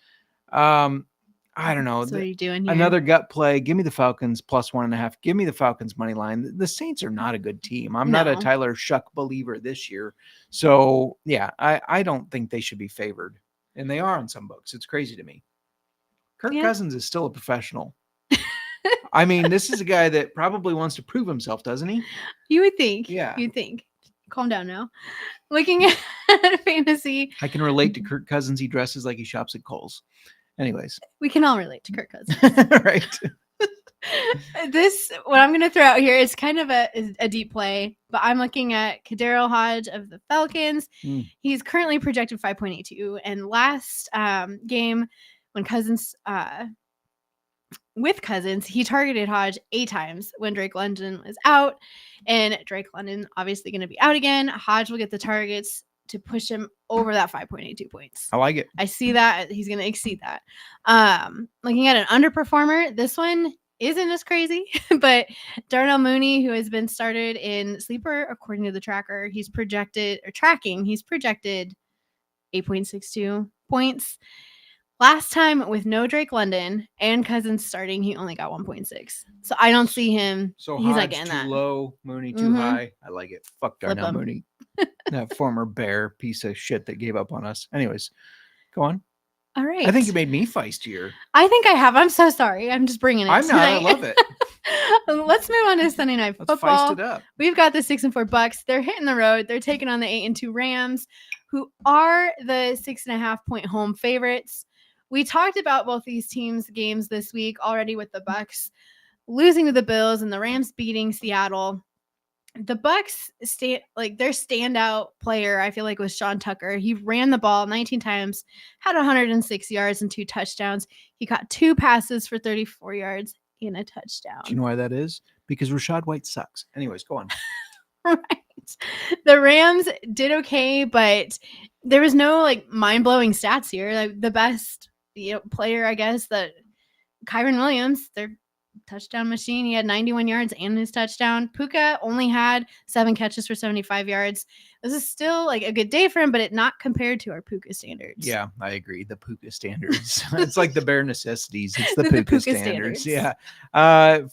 I don't know. So what are you doing here? Another gut play. Give me the Falcons +1.5. Give me the Falcons money line. The Saints are not a good team. I'm not a Tyler Shuck believer this year. So yeah, I don't think they should be favored. And they are on some books. It's crazy to me. Kirk Cousins is still a professional. I mean, this is a guy that probably wants to prove himself, doesn't he? You would think. Yeah. You'd think. Calm down now. Looking at fantasy. I can relate to Kirk Cousins. He dresses like he shops at Kohl's. Anyways. We can all relate to Kirk Cousins. Right. What I'm going to throw out here is kind of a deep play, but I'm looking at Kadarius Hodge of the Falcons. He's currently projected 5.82. And last game when Cousins he targeted Hodge 8 times when Drake London was out, and Drake London obviously going to be out again. Hodge will get the targets to push him over that 5.82 points. I like it. I see that he's going to exceed that. Looking at an underperformer, this one isn't as crazy, but Darnell Mooney, who has been started in Sleeper, according to the tracker, he's projected 8.62 points. Last time with no Drake London and Cousins starting, he only got 1.6. So I don't see him. So he's Hodge not getting too that. Low, Mooney too high. I like it. Fuck Darnell Mooney. That former Bear piece of shit that gave up on us. Anyways, go on. All right. I think you made me feistier. I think I have. I'm so sorry. I'm just bringing it. I'm not. I love it. Let's move on to Sunday Night Football. Let's feist it up. We've got the 6-4 Bucks. They're hitting the road. They're taking on the 8-2 Rams, who are the 6.5-point home favorites. We talked about both these teams' games this week already, with the Bucks losing to the Bills and the Rams beating Seattle. The Bucks their standout player, I feel like, was Sean Tucker. He ran the ball 19 times, had 106 yards and 2 touchdowns. He caught 2 passes for 34 yards and a touchdown. Do you know why that is? Because Rachaad White sucks. Anyways, go on. Right. The Rams did okay, but there was no mind-blowing stats here. Like, the best player, I guess, that Kyron Williams, their touchdown machine, he had 91 yards and his touchdown. Puka only had 7 catches for 75 yards. This is still a good day for him, but not compared to our Puka standards. Yeah, I agree. The Puka standards. It's like the bare necessities. It's the Puka standards. Yeah.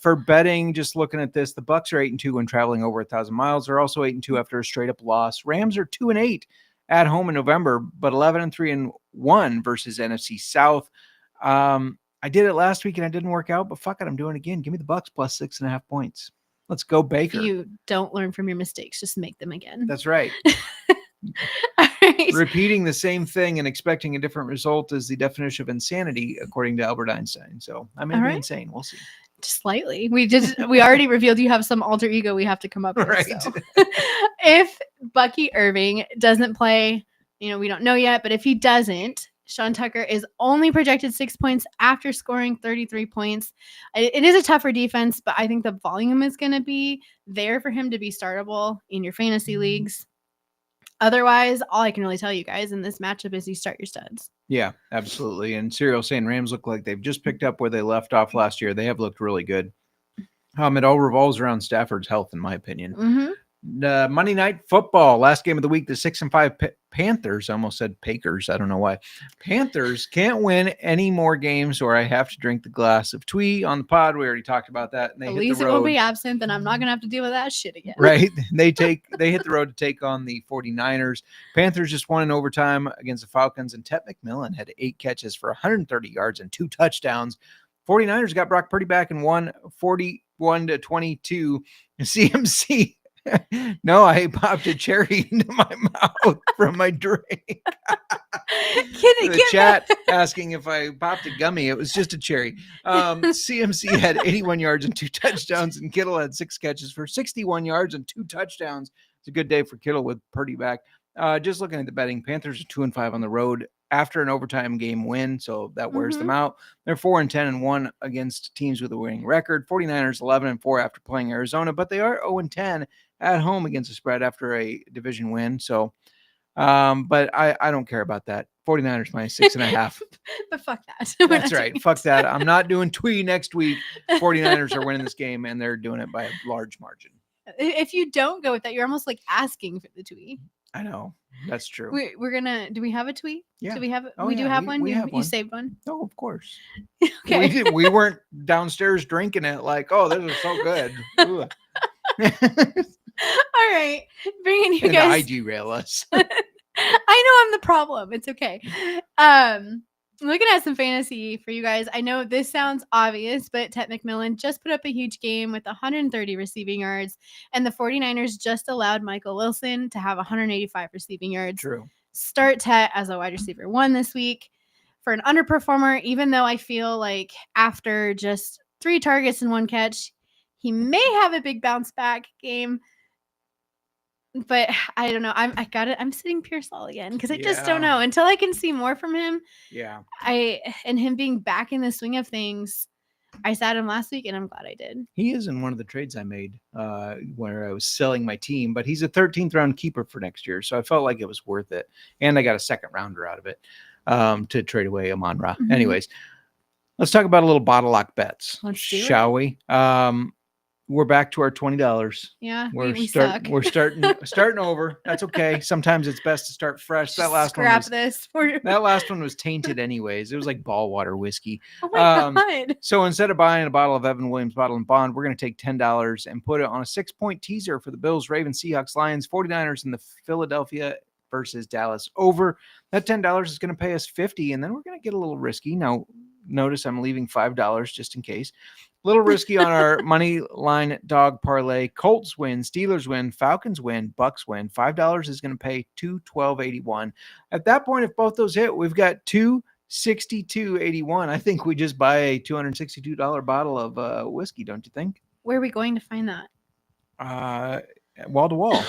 For betting, just looking at this, the Bucks are 8-2 when traveling over 1,000 miles. They're also 8-2 after a straight up loss. Rams are 2-8 at home in November, but 11-3-1 versus NFC South. I did it last week and it didn't work out, but fuck it, I'm doing it again. Give me the Bucks +6.5 points. Let's go, Baker. If you don't learn from your mistakes, just make them again. That's right. All right. Repeating the same thing and expecting a different result is the definition of insanity, according to Albert Einstein. So I may be insane. We'll see. Just slightly. We already revealed you have some alter ego we have to come up with. Right. So. If Bucky Irving doesn't play, we don't know yet, but if he doesn't, Sean Tucker is only projected 6 points after scoring 33 points. It is a tougher defense, but I think the volume is going to be there for him to be startable in your fantasy leagues. Otherwise, all I can really tell you guys in this matchup is you start your studs. Yeah, absolutely. And Serial saying Rams look like they've just picked up where they left off last year. They have looked really good. It all revolves around Stafford's health, in my opinion. Mm-hmm. Monday Night Football, last game of the week, the 6-5 Panthers, I almost said Pakers, I don't know why. Panthers can't win any more games or I have to drink the glass of Twee on the pod. We already talked about that. And At least it will be absent, and I'm not going to have to deal with that shit again. Right. They hit the road to take on the 49ers. Panthers just won in overtime against the Falcons, and Ted McMillan had 8 catches for 130 yards and 2 touchdowns. 49ers got Brock Purdy back and won 41-22. CMC. No, I popped a cherry into my mouth from my drink. The chat asking if I popped a gummy. It was just a cherry. CMC had 81 yards and 2 touchdowns, and Kittle had 6 catches for 61 yards and 2 touchdowns. It's a good day for Kittle with Purdy back. Just looking at the betting, Panthers are 2-5 on the road after an overtime game win, so that wears them out. They're 4-10-1 against teams with a winning record. 49ers 11-4 after playing Arizona, but they are 0-10 at home against the spread after a division win. So, but I don't care about that. 49ers minus 6.5. But fuck that. That's right. Fuck that. I'm not doing Twee next week. 49ers are winning this game, and they're doing it by a large margin. If you don't go with that, you're almost like asking for the Twee. I know. That's true. We're gonna. Do we have a Twee? Yeah. Do we have? Oh, we do have one. We have one. You saved one. Oh, of course. Okay. We weren't downstairs drinking it like, oh, this is so good. All right, bringing you and guys. I derail us. I know I'm the problem. It's okay. Looking at some fantasy for you guys. I know this sounds obvious, but Ted McMillan just put up a huge game with 130 receiving yards, and the 49ers just allowed Michael Wilson to have 185 receiving yards. True. Start Ted as a wide receiver 1 this week. For an underperformer, even though I feel like after just 3 targets and 1 catch, he may have a big bounce back game. But I don't know. I'm sitting Pearsall again because I just don't know until I can see more from him. Yeah. And him being back in the swing of things. I sat him last week and I'm glad I did. He is in one of the trades I made where I was selling my team, but he's a 13th round keeper for next year. So I felt like it was worth it. And I got a 2nd rounder out of it to trade away Amador Rye. Mm-hmm. Anyways, let's talk about a little bottle lock bets. Let's do it. Shall we? We're back to our $20. Yeah, we suck. We're starting over. That's okay. Sometimes it's best to start fresh. That last one was tainted anyways. It was like ball water whiskey. Oh my God. So instead of buying a bottle of Evan Williams Bottle and Bond, we're going to take $10 and put it on a 6-point teaser for the Bills, Ravens, Seahawks, Lions, 49ers, and the Philadelphia versus Dallas over. That $10 is going to pay us $50, and then we're going to get a little risky. Now, notice I'm leaving $5 just in case. A little risky on our money line dog parlay. Colts win, Steelers win, Falcons win, Bucks win. $5 is going to pay $212.81. At that point, if both those hit, we've got $262.81. I think we just buy a $262 bottle of whiskey, don't you think? Where are we going to find that? Wall to wall.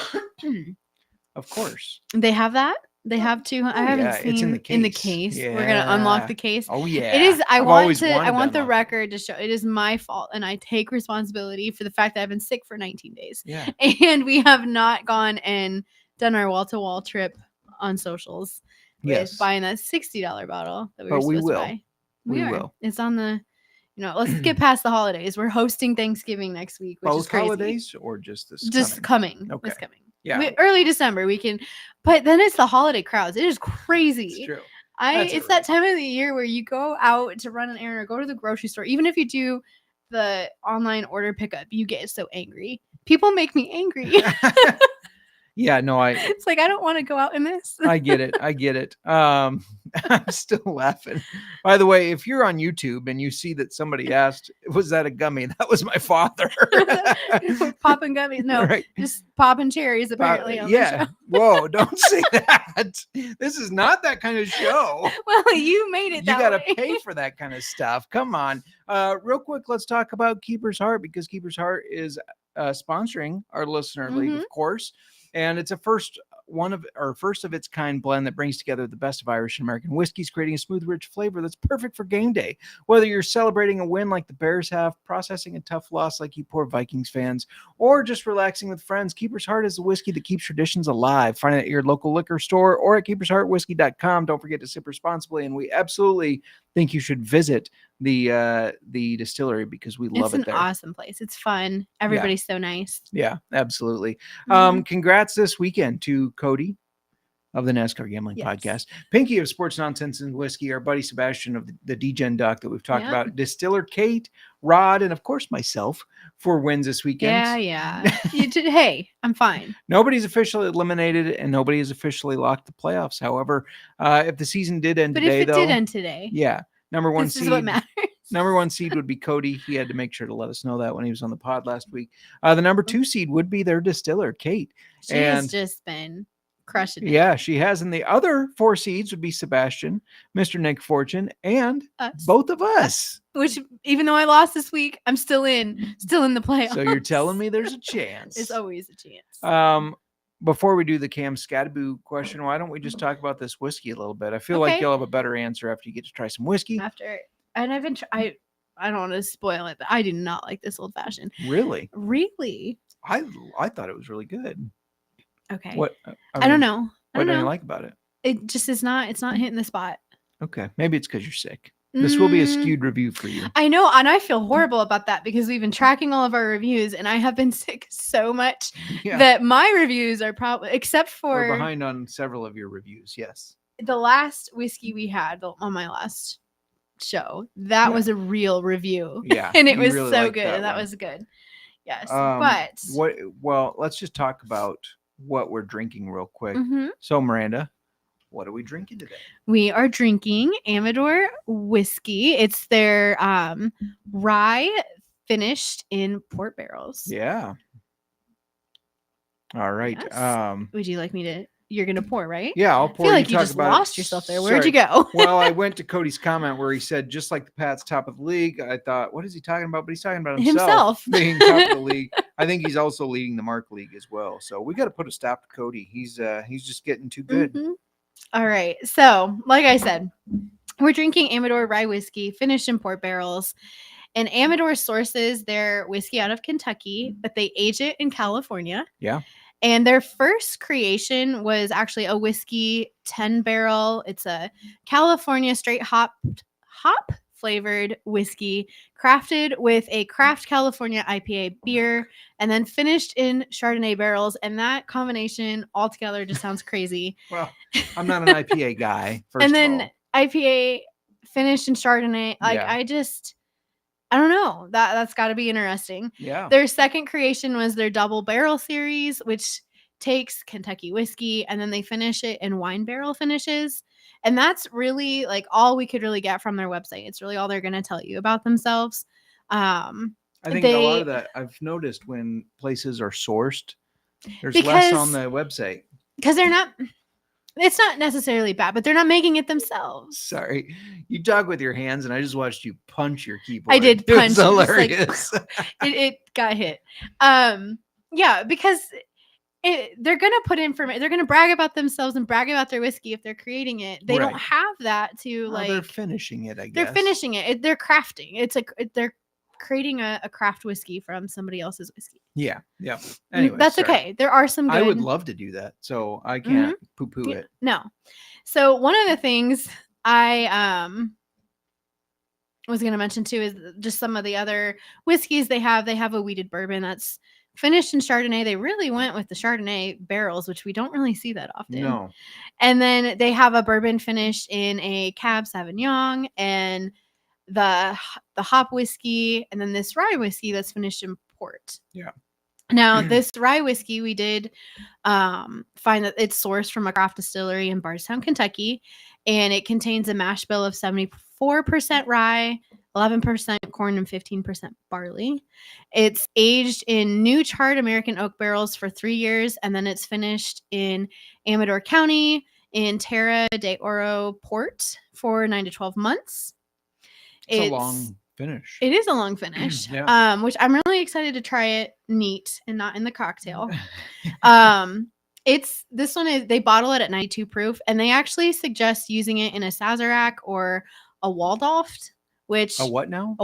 Of course. They have that? They have to. I haven't seen it's in the case. Yeah. We're gonna unlock the case. Oh yeah. It is. I want the unlock record to show it is my fault, and I take responsibility for the fact that I've been sick for 19 days. Yeah. And we have not gone and done our wall-to-wall trip on socials. Yes. With buying that $60 bottle that we were But we supposed will. to buy. We will. It's on the. Let's get past the holidays. We're hosting Thanksgiving next week, which is Both crazy. holidays or just this? Just coming. Okay. This coming. Yeah. Early December we can, but then it's the holiday crowds. It is crazy. It's true. It's that time of the year where you go out to run an errand or go to the grocery store. Even if you do the online order pickup, you get so angry. People make me angry. Yeah, no, It's like, I don't want to go out in this. I get it. I'm still laughing. By the way, if you're on YouTube and you see that somebody asked, was that a gummy? That was my father. Popping gummies. No, Right. just popping cherries, apparently. On the show. Whoa, don't say that. This is not that kind of show. Well, you made it. You got to pay for that kind of stuff. Come on. Real quick, let's talk about Keeper's Heart, because Keeper's Heart is sponsoring our listener league, of course. And it's a first of its kind blend that brings together the best of Irish and American whiskeys, creating a smooth, rich flavor that's perfect for game day. Whether you're celebrating a win like the Bears have, processing a tough loss like you poor Vikings fans, or just relaxing with friends, Keeper's Heart is the whiskey that keeps traditions alive. Find it at your local liquor store or at keepersheartwhiskey.com. Don't forget to sip responsibly, and we absolutely think you should visit the distillery because we love it there. It's an awesome place. It's fun. Everybody's so nice. Yeah, absolutely. Congrats this weekend to Cody of the NASCAR Gambling Podcast, Pinky of Sports Nonsense and Whiskey, our buddy Sebastian of the DGen Doc that we've talked about, Distiller Kate, Rod, and of course myself for wins this weekend. Yeah. Hey, I'm fine. Nobody's officially eliminated and nobody has officially locked the playoffs. However, if the season did end today, if it did end today, number one this seed. Is what matters. Number 1 seed would be Cody. He had to make sure to let us know that when he was on the pod last week. The number 2 seed would be their distiller, Kate. She's just been crushing it. Yeah, she has. And the other 4 seeds would be Sebastian, Mr. Nick Fortune, and both of us. Which, even though I lost this week, I'm still in the playoffs. So you're telling me there's a chance. There's always a chance. Before we do the Cam Scadaboo question, why don't we just talk about this whiskey a little bit? I feel like you'll have a better answer after you get to try some whiskey. And I've been I don't want to spoil it, but I do not like this old fashioned. Really? I thought it was really good. Okay. What? I don't know. What do you like about it? It just is not. It's not hitting the spot. Okay, maybe it's because you're sick. This will be a skewed review for you. I know, and I feel horrible about that because we've been tracking all of our reviews, and I have been sick so much that my reviews are probably, except for we're behind on several of your reviews. Yes. The last whiskey we had on my last show, that was a real review. Yeah. And it was really so good. That was good. Yes. Well, let's just talk about what we're drinking real quick. So Miranda, what are we drinking today? We are drinking Amador Whiskey. It's their rye finished in port barrels. Yeah. All right. Yes. Would you like me to? You're gonna pour, right? Yeah, I'll pour. I feel like you just lost yourself there. Where'd you go? Well, I went to Cody's comment where he said, just like the Pats top of the league. I thought, what is he talking about? But he's talking about himself being top of the league. I think he's also leading the Mark League as well. So we got to put a stop to Cody. He's just getting too good. All right. So, like I said, we're drinking Amador Rye Whiskey, finished in port barrels. And Amador sources their whiskey out of Kentucky, but they age it in California. Yeah. And their first creation was actually a whiskey 10 barrel. It's a California straight hop flavored whiskey crafted with a craft California IPA beer and then finished in Chardonnay barrels. And that combination altogether just sounds crazy. Well, I'm not an IPA guy. And then IPA finished in Chardonnay. I don't know. That's got to be interesting. Yeah. Their second creation was their double barrel series, which takes Kentucky whiskey and then they finish it in wine barrel finishes. And that's really like all we could really get from their website. It's really all they're going to tell you about themselves. I think a lot of that I've noticed when places are sourced, there's less on the website. Because it's not necessarily bad, but they're not making it themselves. Sorry. You talk with your hands and I just watched you punch your keyboard. I did punch. It was hilarious. It got hit. Yeah, because they're going to put information. They're going to brag about themselves and brag about their whiskey if they're creating it. They don't have that to they're finishing it, I guess. They're finishing it. They're crafting. They're creating a craft whiskey from somebody else's whiskey. Yeah. Yeah. Anyway, that's okay. There are some good... I would love to do that. So I can't poo-poo it. No. So one of the things I was going to mention too is just some of the other whiskeys they have. They have a wheated bourbon that's finished in Chardonnay. They really went with the Chardonnay barrels, which we don't really see that often. No. And then they have a bourbon finished in a Cab Sauvignon and the hop whiskey, and then this rye whiskey that's finished in port. Yeah. Now, this rye whiskey, we did find that it's sourced from a craft distillery in Bardstown, Kentucky, and it contains a mash bill of 74% rye, 11% corn, and 15% barley. It's aged in new charred American oak barrels for 3 years, and then it's finished in Amador County in Terra de Oro Port for 9 to 12 months. It's a long finish. It is a long finish, which I'm really excited to try it neat and not in the cocktail. This one is, they bottle it at 92 proof, and they actually suggest using it in a Sazerac or a Waldorf, which a what now?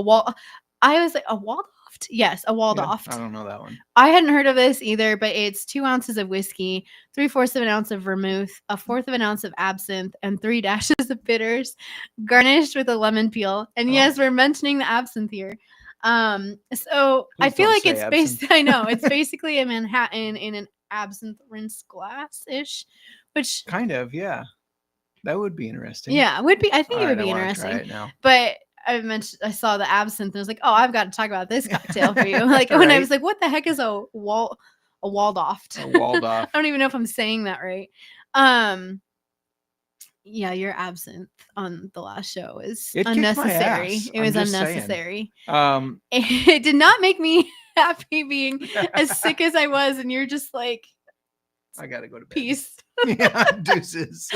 I was like, a Waldorf? Yes, a Waldorf. I don't know that one. I hadn't heard of this either, but it's 2 ounces of whiskey, 3/4 of an ounce of vermouth, 1/4 of an ounce of absinthe, and 3 dashes of bitters, garnished with a lemon peel. And yes, we're mentioning the absinthe here. So Please I feel like it's absinthe. I know it's basically a Manhattan in an absinthe rinse glass-ish, which kind of, yeah. That would be interesting. Yeah, would be. I think it would be I interesting. try it now. But I saw the absinthe and I was like, oh, I've got to talk about this cocktail for you. Like when I was like, what the heck is a Waldorf? A Waldorf. I don't even know if I'm saying that right. Yeah, your absinthe on the last show is unnecessary. It was unnecessary. It did not make me happy being as sick as I was, and you're just like, I gotta go to bed. Peace. Yeah, deuces.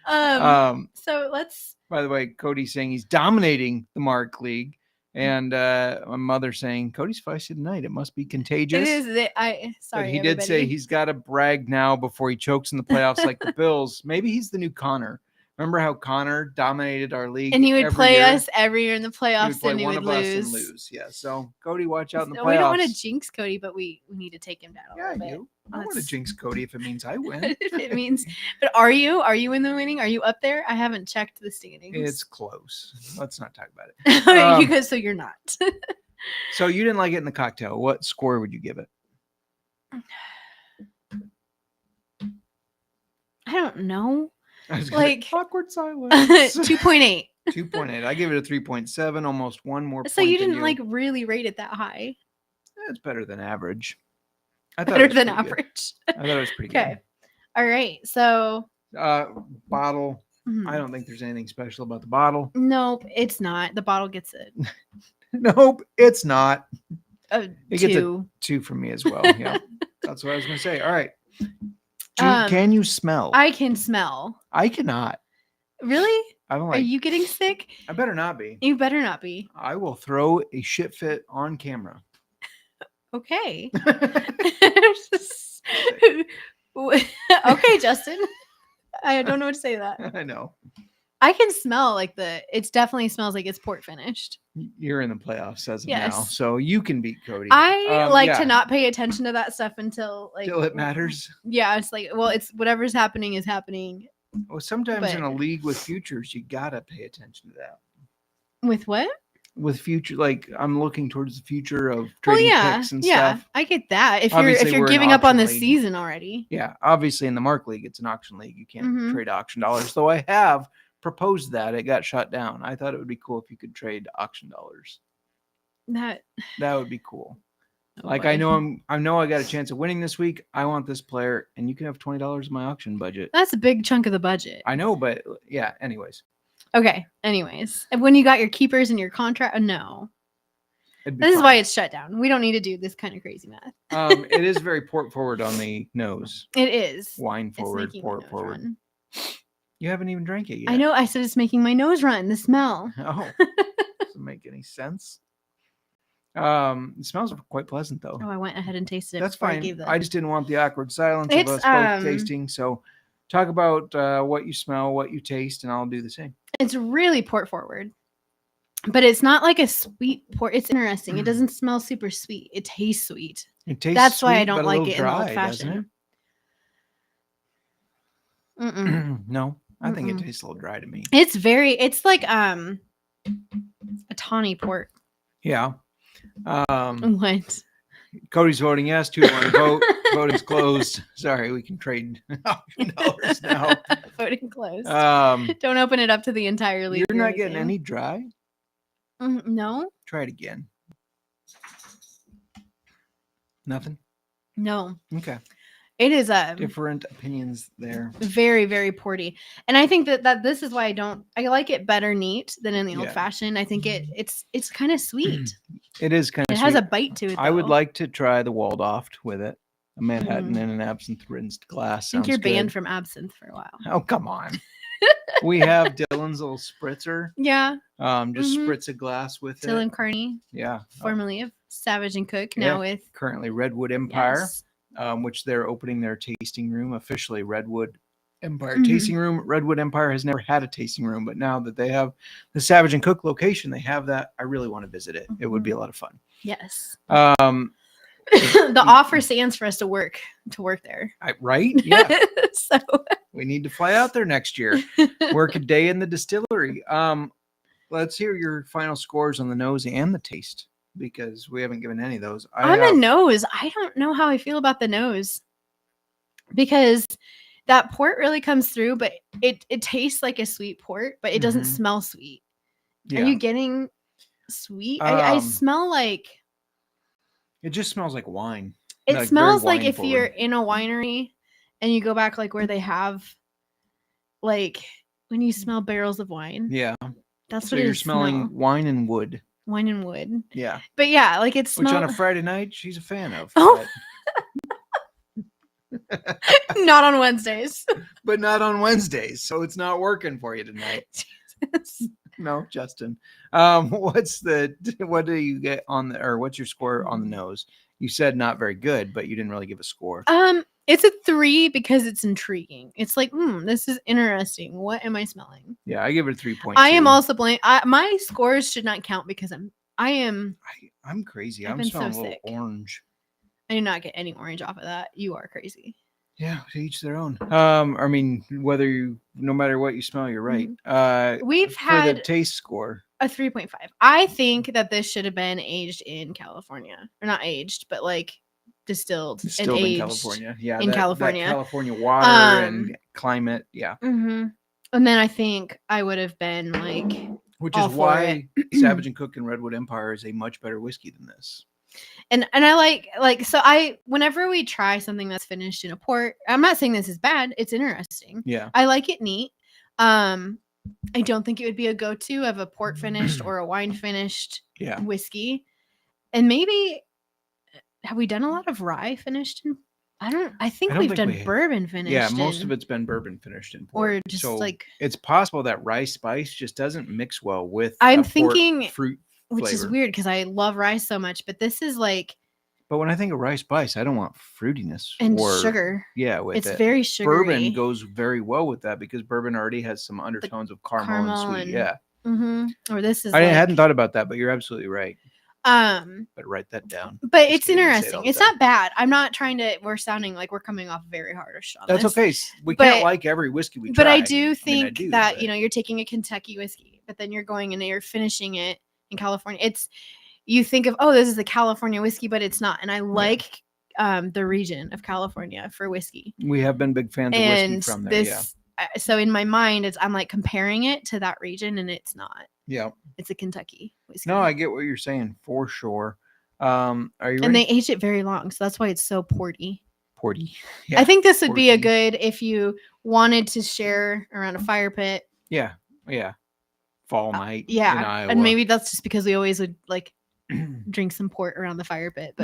So let's. By the way, Cody's saying he's dominating the Mark League, and my mother saying Cody's feisty tonight. It must be contagious. It is. Sorry, but he did say he's got to brag now before he chokes in the playoffs like the Bills. Maybe he's the new Connor. Remember how Connor dominated our league? And he would play us every year in the playoffs, and he would lose. Lose. Yeah. So Cody, watch out in the playoffs. We don't want to jinx Cody, but we need to take him down a little bit. I want to jinx Cody if it means I win. It means, but are you in the winning? Are you up there? I haven't checked the standings. It's close. Let's not talk about it. So you're not. So you didn't like it in the cocktail. What score would you give it? I don't know. Like awkward silence. 2.8. 2.8. I give it a 3.7, almost one more. So you didn't like really rate it that high. It's better than average. Better than average. I thought it was pretty good. Okay. All right. So bottle. Mm-hmm. I don't think there's anything special about the bottle. Nope, it's not. The bottle gets it. Nope, it's not. It gets a 2 from me as well. Yeah. That's what I was gonna say. All right. Can you smell? I can smell. I cannot. Really? I don't like. Are you getting sick? I better not be. You better not be. I will throw a shit fit on camera. Okay. Okay, Justin. I don't know what to say to that. I know. I can smell like it definitely smells like it's port finished. You're in the playoffs as of now, so you can beat Cody. I like to not pay attention to that stuff until it matters. Yeah, it's like, well, it's whatever's happening is happening. Well, sometimes in a league with futures, you gotta pay attention to that. With what? With future, like I'm looking towards the future of trading picks and stuff. I get that. If you're giving up on the season already. Yeah, obviously in the Mark League, it's an auction league. You can't trade auction dollars. Though I have proposed that, it got shut down. I thought it would be cool if you could trade auction dollars. That would be cool. I know I got a chance of winning this week. I want this player, and you can have $20 in my auction budget. That's a big chunk of the budget. I know, but yeah. Anyways. Okay. Anyways, and when you got your keepers and your contract, no. This is why it's shut down. We don't need to do this kind of crazy math. It is very port forward on the nose. It is. Wine forward, port forward. Run. You haven't even drank it yet. I know. I said it's making my nose run. The smell. Oh, doesn't make any sense. It smells quite pleasant though. Oh, I went ahead and tasted it. That's fine. I just didn't want the awkward silence of us both tasting. So, talk about what you smell, what you taste, and I'll do the same. It's really port forward, but it's not like a sweet port. It's interesting. It doesn't smell super sweet. It tastes sweet. That's why I don't like it in old fashioned. No, I think it tastes a little dry to me. It's like a tawny port. Yeah. What? Cody's voting yes. 2-1 vote. Vote is closed. Sorry, we can trade dollars now. Voting closed. Don't open it up to the entire league. You're not getting any dry? No. Try it again. Nothing. No. Okay. It is Different opinions there. very, very porty. And I think that this is why I like it better neat than in the old Yeah. fashioned. I think it's kind of sweet. It is kind of It sweet. has a bite to it. I would though. like to try the Waldorf with it. A Manhattan Mhm. and an absinthe rinsed glass. I think Sounds you're good. banned from absinthe for a while. Oh, come on. We have Dylan's little spritzer. Yeah. Just Mhm. spritz a glass with Dylan it. Carney, Yeah. formerly of Savage and Cook, Yeah. now with Currently Redwood Empire, yes. Which they're opening their tasting room officially. Redwood Empire Mhm. tasting room. Redwood Empire has never had a tasting room, but now that they have the Savage and Cook location, they have that. I really want to visit it. It would be a lot of fun. Yes. The offer stands for us to work there. Right? Yeah. So We need to fly out there next year. Work a day in the distillery. Let's hear your final scores on the nose and the taste, because we haven't given any of those. the nose, I don't know how I feel about the nose, because that port really comes through, but it tastes like a sweet port, but it doesn't Mhm. smell sweet. Yeah. Are you getting sweet? I smell like it just smells like wine. it Like, smells very like if wine you're forward. in a winery and you go back like where they have like when you smell barrels of wine. Yeah. That's So what you're it smelling wine and wood. wine and wood. Yeah. But yeah, like it Which on smells a Friday night she's a fan of. Oh. Not on Wednesdays. But not on Wednesdays, so it's not working for you tonight. Jesus. No, Justin. What do you get on what's your score on the nose? You said not very good, but you didn't really give a score. It's a 3 because it's intriguing. It's like, this is interesting. What am I smelling? Yeah, I give it a 3.2. I am also my scores should not count because I'm crazy. I've I'm been smelling so a little sick. orange. I did not get any orange off of that. You are crazy. Yeah, to each their own. I mean, no matter what you smell, you're right. We've for had the taste score. a 3.5. I think that this should have been aged in California. Or not aged, but like distilled and in aged California. Yeah, in that California. California water and climate. Yeah. Mm-hmm. And then I think I would have been like, which is why Savage and Cook and Redwood Empire is a much better whiskey than this. And I like so whenever we try something that's finished in a port, I'm not saying this is bad. It's interesting. Yeah. I like it neat. I don't think it would be a go-to of a port finished or a wine finished whiskey. And maybe have we done a lot of rye finished in? I think we've done bourbon finished. Yeah, most of it's been bourbon finished in port. Or just like it's possible that rye spice just doesn't mix well with I'm thinking fruit which flavor. Is weird because I love rye so much, but this is like. But when I think of rye spice, I don't want fruitiness and sugar. Yeah, it's very sugary. Bourbon goes very well with that because bourbon already has some undertones of caramel and sweet. Yeah. Mm-hmm. Or this is. I hadn't thought about that, but you're absolutely right. But write that down. But it's interesting. It's not bad. I'm not trying to. We're sounding like we're coming off very harsh on That's this. okay. We can't like every whiskey we try. But I do think that you're taking a Kentucky whiskey, but then you're going and you're finishing it in California. You think of this is a California whiskey, but it's not. And I like the region of California for whiskey. We have been big fans of whiskey from there. So in my mind, I'm like comparing it to that region, and it's not. Yeah, it's a Kentucky whiskey. No, I get what you're saying for sure. Are you ready? And they age it very long, so that's why it's so porty. Yeah, I think this would be a good if you wanted to share around a fire pit. Yeah. Fall night. Yeah, in Iowa. And maybe that's just because we always would like drink some port around the fire pit. But.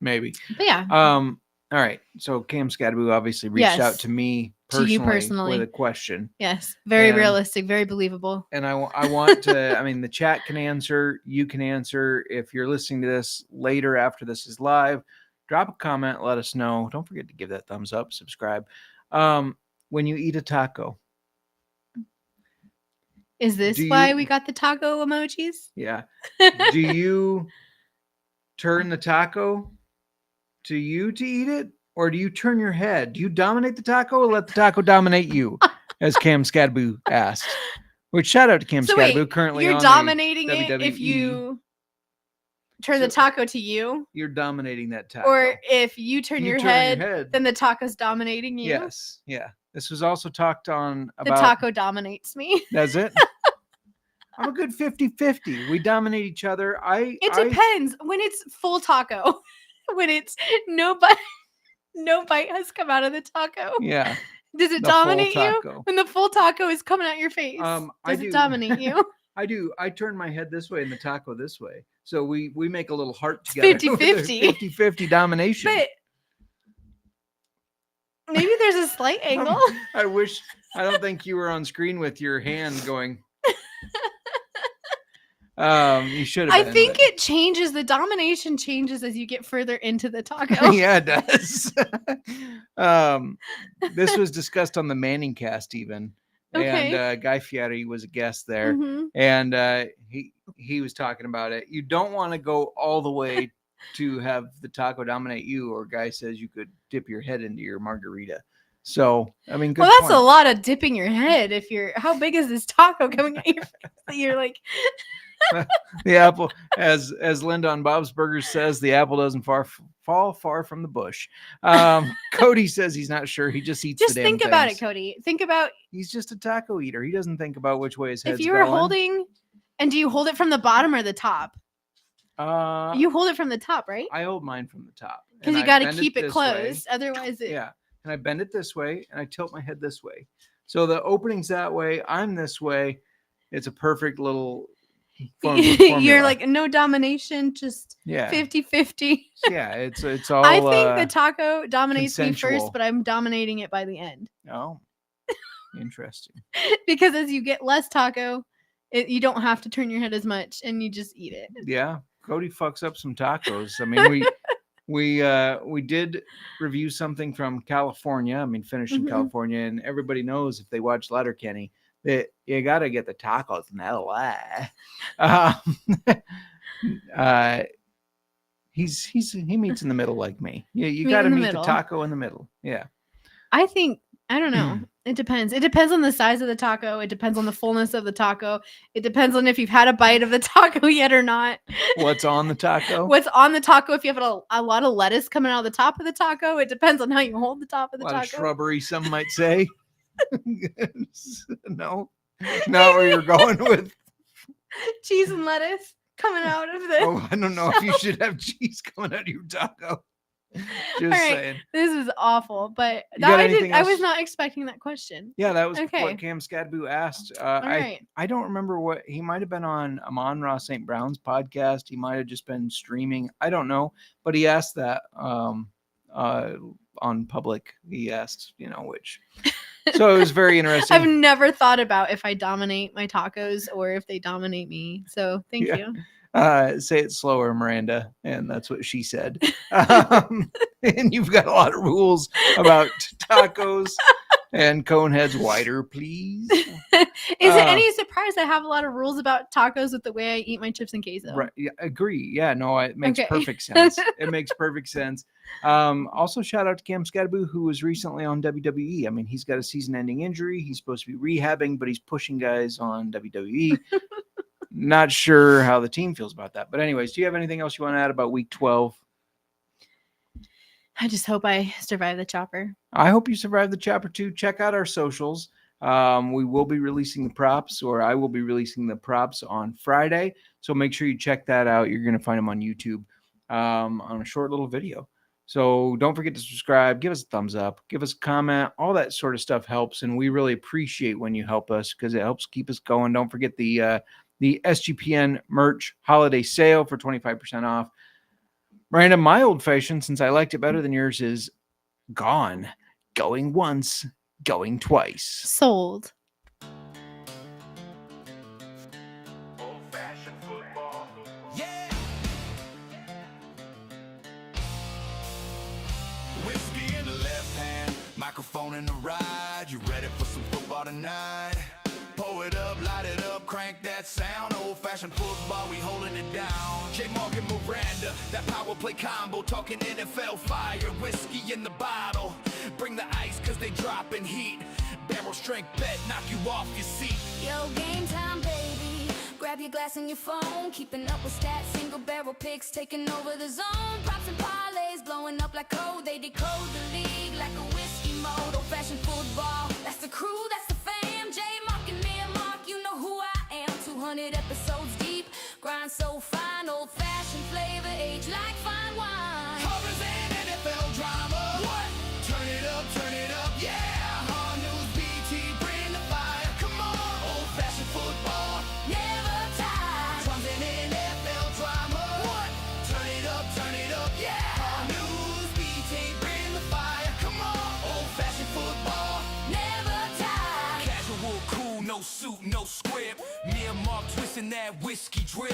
Maybe. But yeah. All right. So Cam Scadaboo obviously reached out to me personally with a question. Yes. Very realistic, very believable. And I want to, I mean, the chat can answer, you can answer. If you're listening to this later after this is live, drop a comment, let us know. Don't forget to give that thumbs up, subscribe. When you eat a taco. Is this why we got the taco emojis? Yeah. Do you turn the taco to you to eat it? Or do you turn your head? Do you dominate the taco or let the taco dominate you? As Cam Scadaboo asked. Which shout out to Cam Scadaboo currently you're on dominating it WWE. If you turn the taco to you. You're dominating that taco. Or if you turn your head, then the taco's dominating you. Yes. Yeah. This was also talked on about. The taco dominates me. Does it? I'm a good 50-50. We dominate each other. It depends. When it's full taco. when it's no bite has come out of the taco. Yeah. Does it The full dominate you taco. when the full taco is coming out your face? I Does do. it dominate you? I do. I turn my head this way and the taco this way. So we make a little heart together. 50-50. 50-50 domination. But maybe there's a slight angle. I don't think you were on screen with your hand going. You should have. I think it changes. The domination changes as you get further into the taco. Yeah, it does. This was discussed on the Manning cast even. Okay. And Guy Fieri was a guest there. Mhm. And he was talking about it. You don't want to go all the way to have the taco dominate you, or Guy says you could dip your head into your margarita. So, I mean, good Well, that's point. a lot of dipping your head. How big is this taco coming at your face? You're like, The apple, as Linda on Bob's Burgers says, the apple doesn't fall far from the bush. Cody says he's not sure. He just eats. just the damn think about it, things. Cody. Think about He's just a taco eater. He doesn't think about which way his head's if you were going. holding, and do you hold it from the bottom or the top? You You hold it from the top, right? I hold mine from the top Because and you I got to bend keep it this way. closed. Otherwise, Yeah, and I bend it this way, and I tilt my head this way. So the opening's that way. I'm this way. It's a perfect little. you're formula. like, no domination, just Yeah, 50-50. yeah. It's all. I think the taco dominates me consensual. first, but I'm dominating it by the end. Oh, interesting. Because as you get less taco, you don't have to turn your head as much, and you just eat it. Yeah, Cody fucks up some tacos. I mean, we did review something from California. I mean, finished in Mhm. California, and everybody knows if they watch Letterkenny that you got to get the tacos in LA. He meets in the middle like me. Yeah, you Meet got to in the meet the middle. taco in the middle. Yeah. I think, I don't know. It depends. It depends on the size of the taco. It depends on the fullness of the taco. It depends on if you've had a bite of the taco yet or not. What's on the taco? What's on the taco? If you have a lot of lettuce coming out of the top of the taco, it depends on how you hold the top of the A lot of taco. shrubbery, some might say. No, not where you're going with. Cheese and lettuce coming out of the. Oh, I don't know if you should have cheese coming out of your taco. Just right. saying. This is awful, but You got I anything was else? not expecting that question. Yeah, that was Okay. what Cam Scadboo asked. All right. I don't remember what he might have been on Amon-Ra St. Brown's podcast. He might have just been streaming. I don't know, but he asked that on public. He asked, which. So it was very interesting. I've never thought about if I dominate my tacos or if they dominate me. So thank Yeah. you. Say it slower, Miranda. And that's what she said. And you've got a lot of rules about tacos and cone heads wider, please. Is it any surprise I have a lot of rules about tacos with the way I eat my chips and queso? Right. Yeah, agree. Yeah, no, it makes Okay. perfect sense. It makes perfect sense. Also, shout out to Cam Scadaboo, who was recently on WWE. I mean, he's got a season-ending injury. He's supposed to be rehabbing, but he's pushing guys on WWE. Not sure how the team feels about that. But anyways, do you have anything else you want to add about Week 12? I just hope I survive the chopper. I hope you survive the chopper too. Check out our socials. We will be releasing the props, or I will be releasing the props on Friday. So make sure you check that out. You're going to find them on YouTube on a short little video. So don't forget to subscribe, give us a thumbs up, give us a comment. All that sort of stuff helps. And we really appreciate when you help us because it helps keep us going. Don't forget the SGPN merch holiday sale for 25% off. Miranda, my old fashioned, since I liked it better than yours, is gone. Going once, going twice. Sold. Old-fashioned football. Yeah. Whiskey in the left hand, microphone in the right. You ready for some football tonight? Pull it up, light it up, crank that sound. Old-fashioned football, we holding it down. JMark and Miranda, that power play combo, talking NFL fire, whiskey in the bottle. Bring the ice, cause they dropping heat. Barrel strength bet, knock you off your seat. Yo, game time, baby. Grab your glass and your phone. Keeping up with stats, single barrel picks, taking over the zone. Props and parlays, blowing up like code. They decode the league like a whiskey mode. Old-fashioned football, that's the crew, that's the fam. JMark and Mir, Mark, you know who I am. 200 episodes deep, grind so fine. Old-fashioned flavor, age like fine wine. that whiskey drip.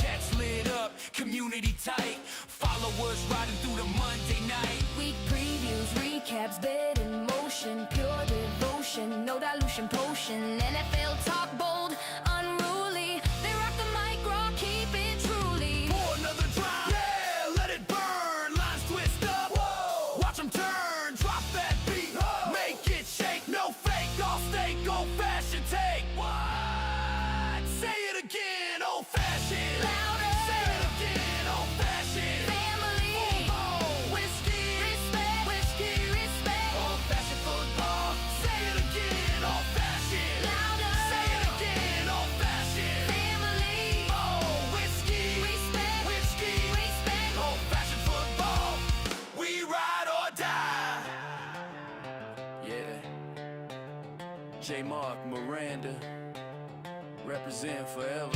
Chats lit up, community tight. Followers riding through the Monday night. Week previews, recaps, bet in motion, pure devotion, no dilution potion. NFL talk bold, unruly. They rock the mic, raw, keep it truly. Pour another drop, yeah, let it burn. Lines twist up, whoa. Watch them turn, drop that beat, make it shake, no fake, all steak, old fashioned take. What? Say it again, old fashioned. Louder. Say it again, old fashioned. Family, Whiskey, respect, whiskey, respect. old fashioned football. Say it again, old fashioned. Louder. Say it again, old fashioned. Family, Whiskey, respect, whiskey, respect. old fashioned football. We ride or die. Yeah. JMark, Miranda, represent forever.